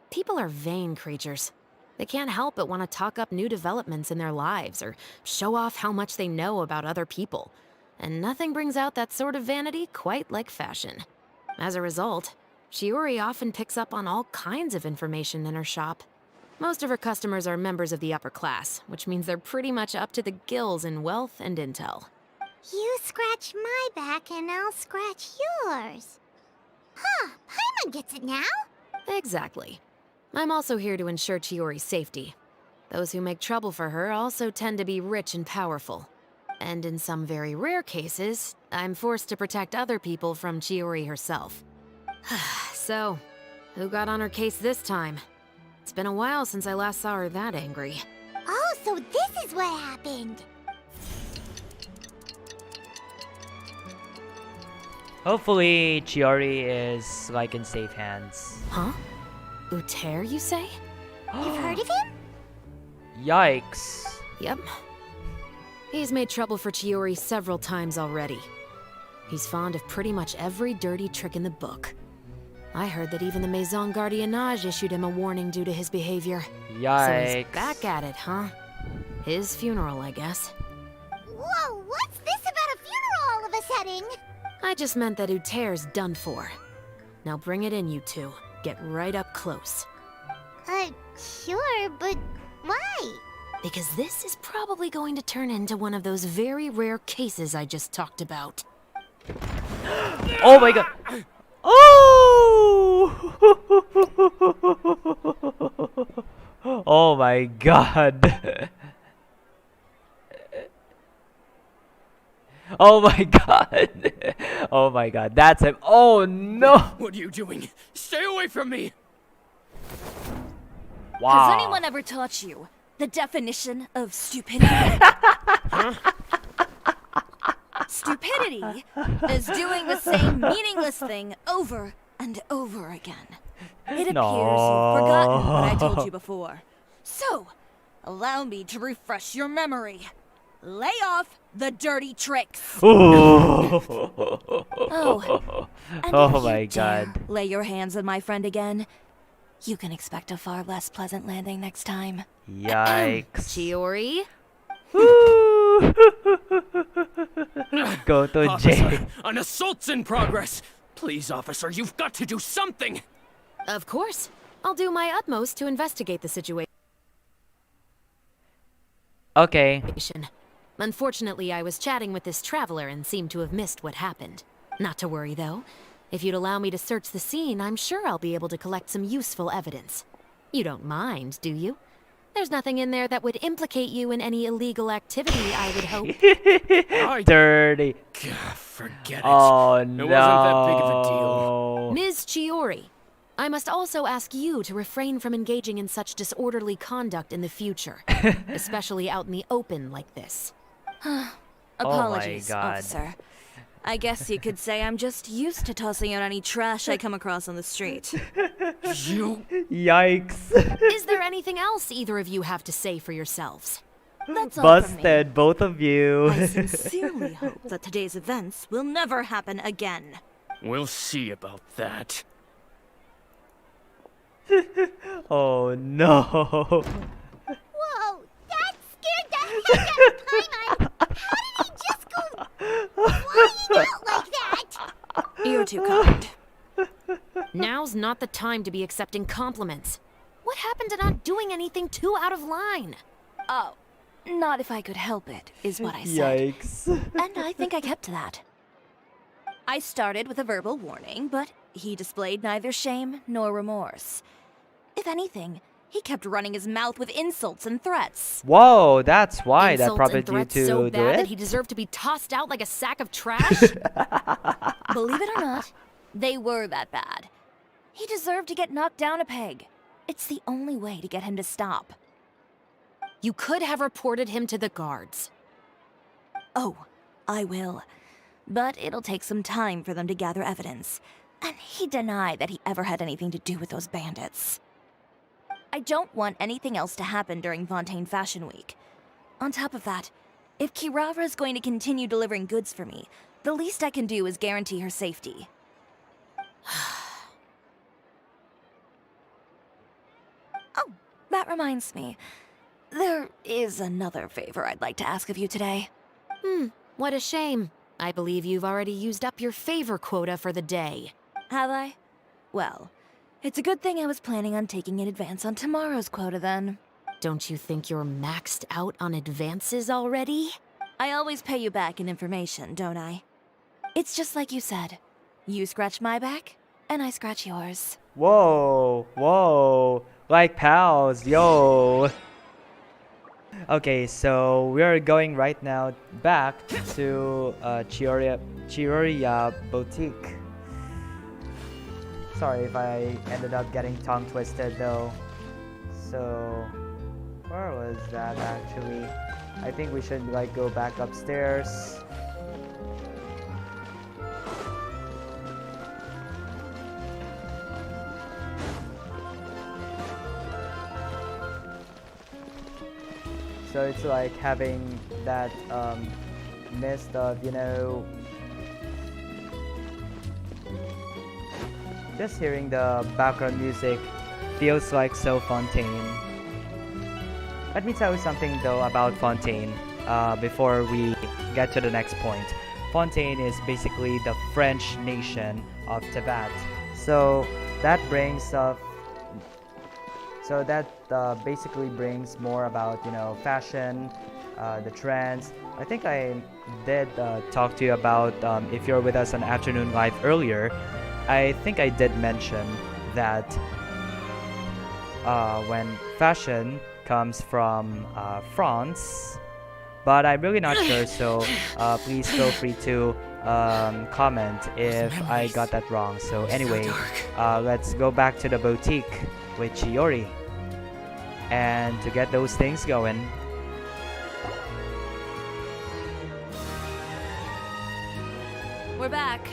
People are vain creatures. They can't help but want to talk up new developments in their lives or show off how much they know about other people. And nothing brings out that sort of vanity quite like fashion. As a result, Chiori often picks up on all kinds of information in her shop. Most of her customers are members of the upper class, which means they're pretty much up to the gills in wealth and intel. You scratch my back and I'll scratch yours. Huh, Paimon gets it now. Exactly. I'm also here to ensure Chiori's safety. Those who make trouble for her also tend to be rich and powerful. And in some very rare cases, I'm forced to protect other people from Chiori herself. So, who got on her case this time? It's been a while since I last saw her that angry. Oh, so this is what happened. Hopefully, Chiori is like in safe hands. Huh? Uter, you say? You've heard of him? Yikes. Yep. He's made trouble for Chiori several times already. He's fond of pretty much every dirty trick in the book. I heard that even the Maison Gardiennage issued him a warning due to his behavior. Yikes. So he's back at it, huh? His funeral, I guess. Whoa, what's this about a funeral all of a sudden? I just meant that Uter's done for. Now bring it in, you two. Get right up close. Sure, but why? Because this is probably going to turn into one of those very rare cases I just talked about. Oh my god. Oh! Oh my god. Oh my god. Oh my god. That's him. Oh no. What are you doing? Stay away from me! Wow. Has anyone ever taught you the definition of stupidity? Stupidity is doing the same meaningless thing over and over again. It appears you've forgotten what I told you before. So, allow me to refresh your memory. Lay off the dirty tricks. Oh, And oh if my you dare god. lay your hands on my friend again, you can expect a far less pleasant landing next time. Yikes. Chiori? Go to jail. Officer, an assault's in progress! Please, officer, you've got to do something! Of course. I'll do my utmost to investigate the situation. Okay. Unfortunately, I was chatting with this traveler and seemed to have missed what happened. Not to worry, though. If you'd allow me to search the scene, I'm sure I'll be able to collect some useful evidence. You don't mind, do you? There's nothing in there that would implicate you in any illegal activity, I would hope. Dirty. Gah, forget it. Oh no. It wasn't that big of a deal. Ms. Chiori, I must also ask you to refrain from engaging in such disorderly conduct in the future, especially out in the open like this. Apologies, God. officer. I guess you could say I'm just used to tossing out any trash I come across on the street. You... Yikes. Is there anything else either of you have to say for yourselves? That's all from me. Busted, both of you. I sincerely hope that today's events will never happen again. We'll see about that. Oh no. Whoa, that scared the heck out of Paimon! How did he just go flying out like that? You're too kind. Now's not the time to be accepting compliments. What happened to not doing anything too out of line? Oh, not if I could help it, is what I said. Yikes. And I think I kept to that. I started with a verbal warning, but he displayed neither shame nor remorse. If anything, he kept running his mouth with insults and threats. Whoa, that's why that Insults prompted and you threats to so do bad that it? he deserved to be tossed out like a sack of trash? Believe it or not, they were that bad. He deserved to get knocked down a peg. It's the only way to get him to stop. You could have reported him to the guards. Oh, I will. But it'll take some time for them to gather evidence. And he denied that he ever had anything to do with those bandits. I don't want anything else to happen during Fontaine Fashion Week. On top of that, if Kirara is going to continue delivering goods for me, the least I can do is guarantee her safety. Oh, that reminds me. There is another favor I'd like to ask of you today. What a shame. I believe you've already used up your favor quota for the day. Have I? Well, it's a good thing I was planning on taking an advance on tomorrow's quota then. Don't you think you're maxed out on advances already? I always pay you back in information, don't I? It's just like you said. You scratch my back, and I scratch yours. Whoa, whoa, like pals, yo. Okay, so we're going right now back to Chioriya Boutique. Sorry if I ended up getting tongue twisted though. So, where was that actually? I think we should like go back upstairs. So it's like having that mist of, you know, just hearing the background music feels like so Fontaine. Let me tell you something though about Fontaine before we get to the next point. Fontaine is basically the French nation of Teyvat. So that brings up basically brings more about, you know, fashion, the trends. I think I did talk to you about if you're with us on Afternoon Live earlier. I think I did mention that when fashion comes from France, but I'm really not sure, so please feel free to comment if I got that wrong. So anyway, let's go back to the boutique with Chiori. And to get those things going, We're back.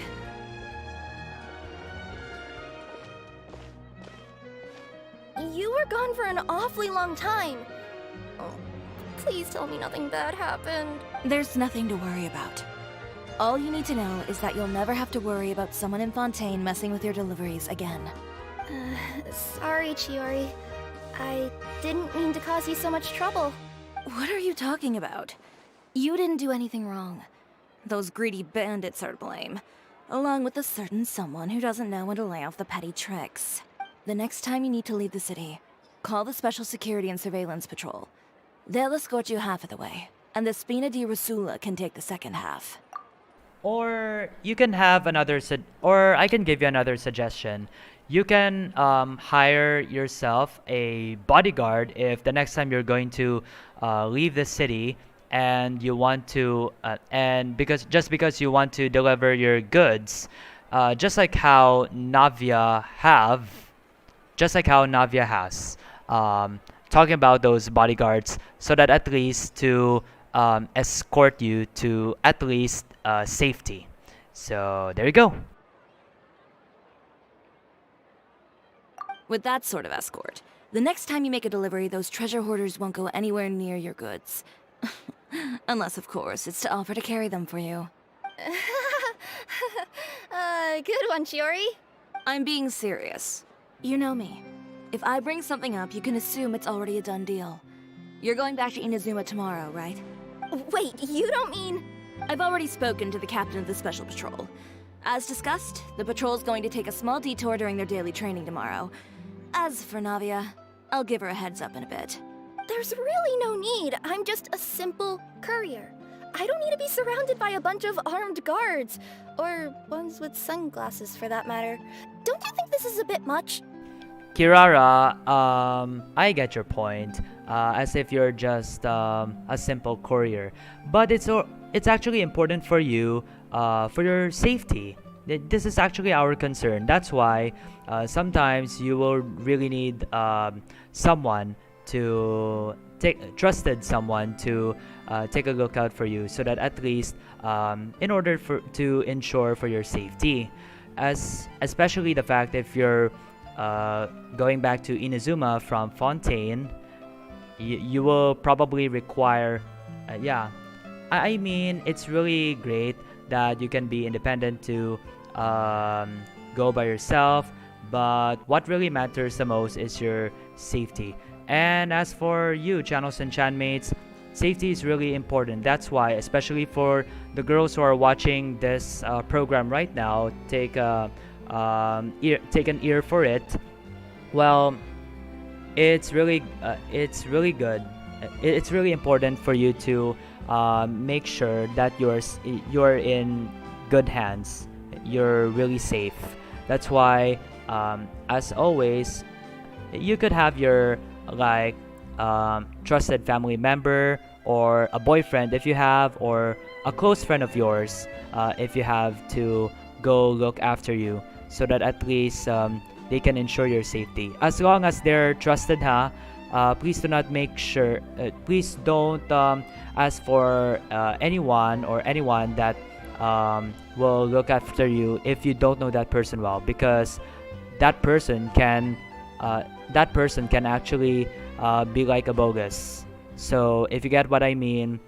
You were gone for an awfully long time. Oh, please tell me nothing bad happened. There's nothing to worry about. All you need to know is that you'll never have to worry about someone in Fontaine messing with your deliveries again. Sorry, Chiori. I didn't mean to cause you so much trouble. What are you talking about? You didn't do anything wrong. Those greedy bandits are to blame, along with a certain someone who doesn't know when to lay off the petty tricks. The next time you need to leave the city, call the Special Security and Surveillance Patrol. They'll escort you half of the way, and the Spina di Rasula can take the second half. or you can have another or I can give you another suggestion. You can hire yourself a bodyguard if the next time you're going to leave the city and you want to because you want to deliver your goods, just like how Navia has, talking about those bodyguards, so that at least to escort you to at least safety. So there you go. With that sort of escort, the next time you make a delivery, those treasure hoarders won't go anywhere near your goods. Unless, of course, it's to offer to carry them for you. Good one, Chiori. I'm being serious. You know me. If I bring something up, you can assume it's already a done deal. You're going back to Inazuma tomorrow, right? Wait, you don't mean... I've already spoken to the captain of the Special Patrol. As discussed, the patrol's going to take a small detour during their daily training tomorrow. As for Navia, I'll give her a heads up in a bit. There's really no need. I'm just a simple courier. I don't need to be surrounded by a bunch of armed guards. Or ones with sunglasses, for that matter. Don't you think this is a bit much? Kirara, I get your point. As if you're just a simple courier, but it's actually important for you, for your safety. This is actually our concern. That's why sometimes you will really need someone to trusted someone to take a look out for you, so that at least in order to ensure for your safety, especially the fact if you're going back to Inazuma from Fontaine, you will probably require I mean, it's really great that you can be independent to go by yourself, but what really matters the most is your safety. And as for you, channels and chanmates, safety is really important. That's why, especially for the girls who are watching this program right now, take an ear for it. Well, it's really good. It's really important for you to make sure that you're in good hands. You're really safe. That's why, as always, you could have your like trusted family member or a boyfriend if you have, or a close friend of yours if you have, to go look after you, so that at least they can ensure your safety. As long as they're trusted, please do not make sure. Please don't ask for anyone that will look after you if you don't know that person well, because that person can actually be like a bogus. So if you get what I mean,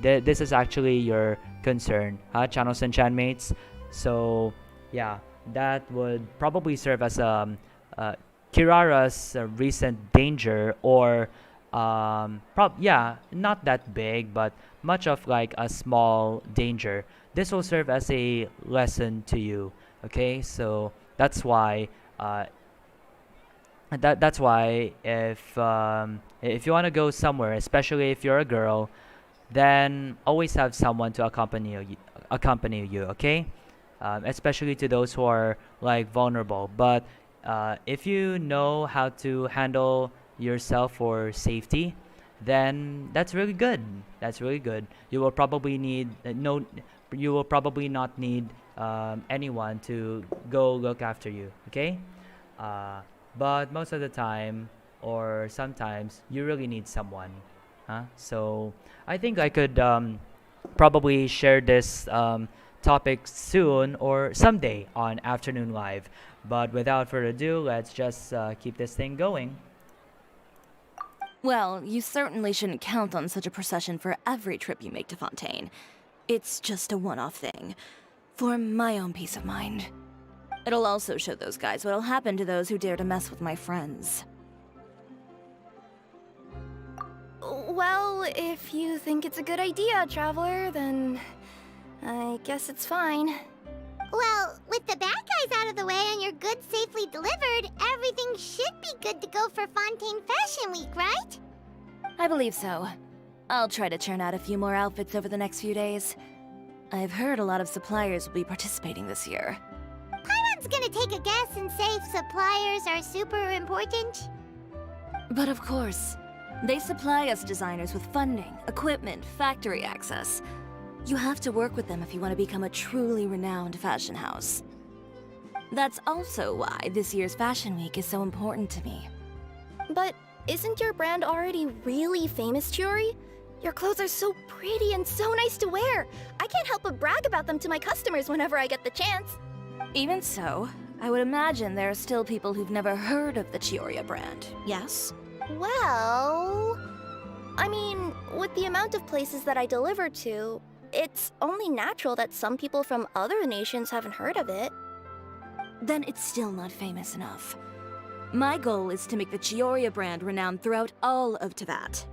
this is actually your concern, channels and chanmates. So yeah, that would probably serve as Kirara's recent danger, or not that big, but much of like a small danger. This will serve as a lesson to you. Okay, so that's why if you want to go somewhere, especially if you're a girl, then always have someone to accompany you. Okay, especially to those who are like vulnerable. But if you know how to handle yourself for safety, then that's really good. That's really good. You will probably need You will probably not need anyone to go look after you. Okay, but most of the time, or sometimes, you really need someone. So I think I could probably share this topic soon or someday on Afternoon Live. But without further ado, let's just keep this thing going. Well, you certainly shouldn't count on such a procession for every trip you make to Fontaine. It's just a one-off thing, for my own peace of mind. It'll also show those guys what'll happen to those who dare to mess with my friends. Well, if you think it's a good idea, Traveler, then I guess it's fine. Well, with the bad guys out of the way and your goods safely delivered, everything should be good to go for Fontaine Fashion Week, right? I believe so. I'll try to churn out a few more outfits over the next few days. I've heard a lot of suppliers will be participating this year. Paimon's gonna take a guess and say suppliers are super important. But of course, they supply us designers with funding, equipment, factory access. You have to work with them if you want to become a truly renowned fashion house. That's also why this year's Fashion Week is so important to me. But isn't your brand already really famous, Chiori? Your clothes are so pretty and so nice to wear. I can't help but brag about them to my customers whenever I get the chance. Even so, I would imagine there are still people who've never heard of the Chioriya brand, yes? Well, I mean, with the amount of places that I deliver to, it's only natural that some people from other nations haven't heard of it. Then it's still not famous enough. My goal is to make the Chioriya brand renowned throughout all of Teyvat.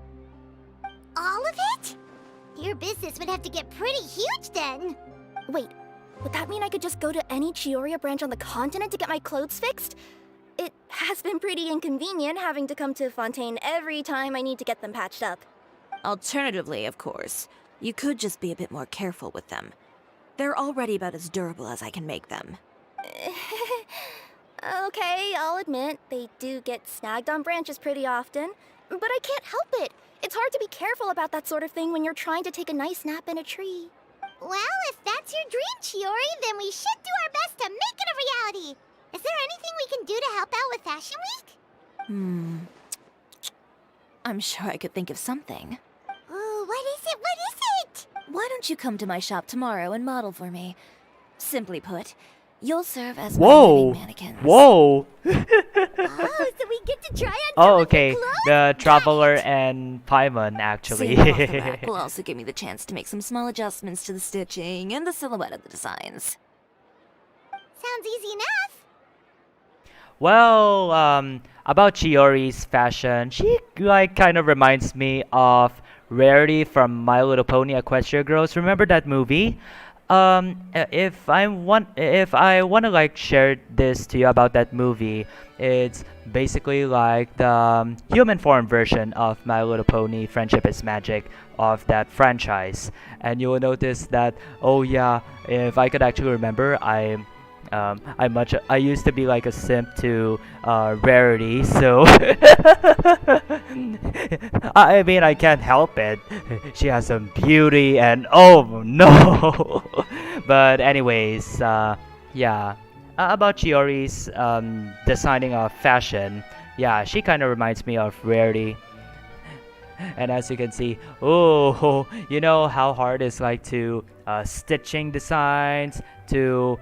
All of it? Your business would have to get pretty huge then. Wait, would that mean I could just go to any Chioriya branch on the continent to get my clothes fixed? It has been pretty inconvenient having to come to Fontaine every time I need to get them patched up. Alternatively, of course, you could just be a bit more careful with them. They're already about as durable as I can make them. Okay, I'll admit, they do get snagged on branches pretty often, but I can't help it. It's hard to be careful about that sort of thing when you're trying to take a nice nap in a tree. Well, if that's your dream, Chiori, then we should do our best to make it a reality. Is there anything we can do to help out with Fashion Week? I'm sure I could think of something. Ooh, what is it? What is it? Why don't you come to my shop tomorrow and model for me? Simply put, you'll serve as my Whoa! living mannequins. Whoa! Oh, so we get to try on some Oh, of okay. your clothes? The Traveler and Paimon, actually. Seeing off the rack will also give me the chance to make some small adjustments to the stitching and the silhouette of the designs. Sounds easy enough. Well, about Chiori's fashion, she like kind of reminds me of Rarity from My Little Pony Equestria Girls. Remember that movie? if I want to like share this to you about that movie, it's basically like the human form version of My Little Pony Friendship is Magic of that franchise. And you will notice that, oh yeah, if I could actually remember, I used to be like a simp to Rarity, so I mean I can't help it. She has some beauty and oh no. But anyways, yeah. About Chiori's designing of fashion, yeah, she kind of reminds me of Rarity. And as you can see, oh, you know how hard it's like to stitching designs, to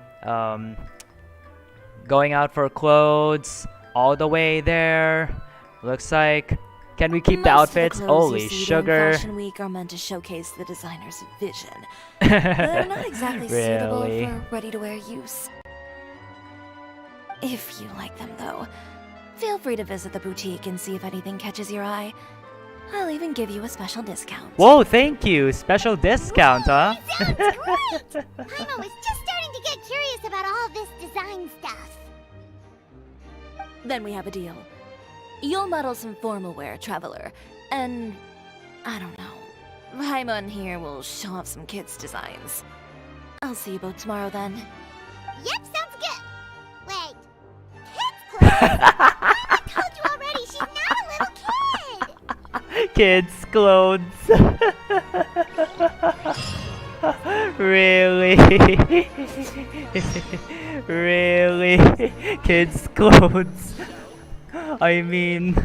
going out for clothes, all the way there. Looks like, can we keep the Most of outfits? clothes you Holy see sugar. during Fashion Week are meant to showcase the designer's vision. They're not exactly suitable Really? for ready-to-wear use. If you like them, though, feel free to visit the boutique and see if anything catches your eye. I'll even give you a special discount. Whoa, thank you. Special discount, huh? Sounds great! Paimon was just starting to get curious about all this design stuff. Then we have a deal. You'll model some formal wear, Traveler, and I don't know. Paimon here will show off some kids' designs. I'll see you both tomorrow then. Yep, sounds good. Wait, kids' clothes? I told you already, she's not a little kid. Kids' clothes. Really? Really? Kids' clothes. I mean,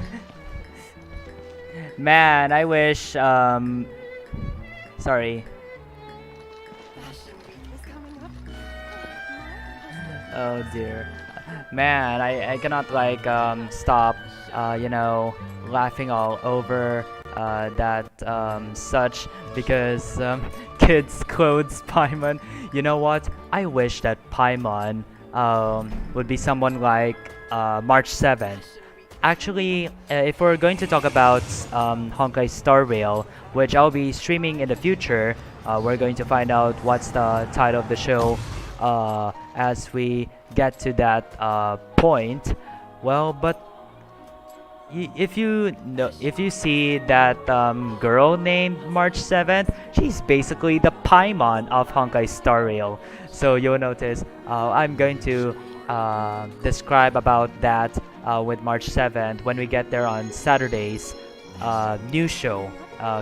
man, I wish, sorry. Oh dear. Man, I cannot like stop you know, laughing all over that such because kids clothes Paimon. You know what? I wish that Paimon would be someone like March 7th. Actually, if we're going to talk about Honkai Star Rail, which I'll be streaming in the future, we're going to find out what's the title of the show as we get to that point. Well, but if you see that girl named March 7th, she's basically the Paimon of Honkai Star Rail. So you'll notice I'm going to describe about that with March 7th when we get there on Saturday's new show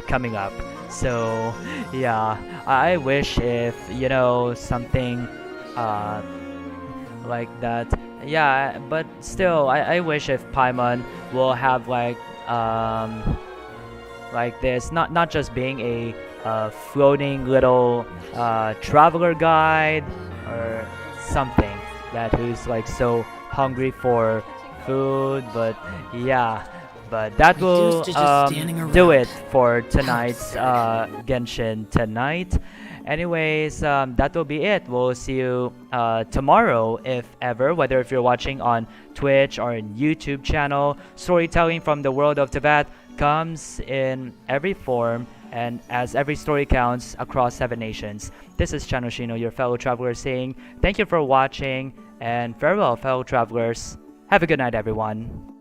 coming up. So yeah, I wish if you know something like that. Yeah, but still, I wish if Paimon will have like this, not just being a floating little traveler guide or something that who's like so hungry for food. But yeah, but that will do it for tonight's Genshin Tonight. Anyways, that will be it. We'll see you tomorrow, if ever, whether if you're watching on Twitch or in YouTube channel. Storytelling from the World of Teyvat comes in every form, and as every story counts across 7 nations. This is Chanoshino, your fellow traveler, saying thank you for watching, and farewell, fellow travelers. Have a good night, everyone.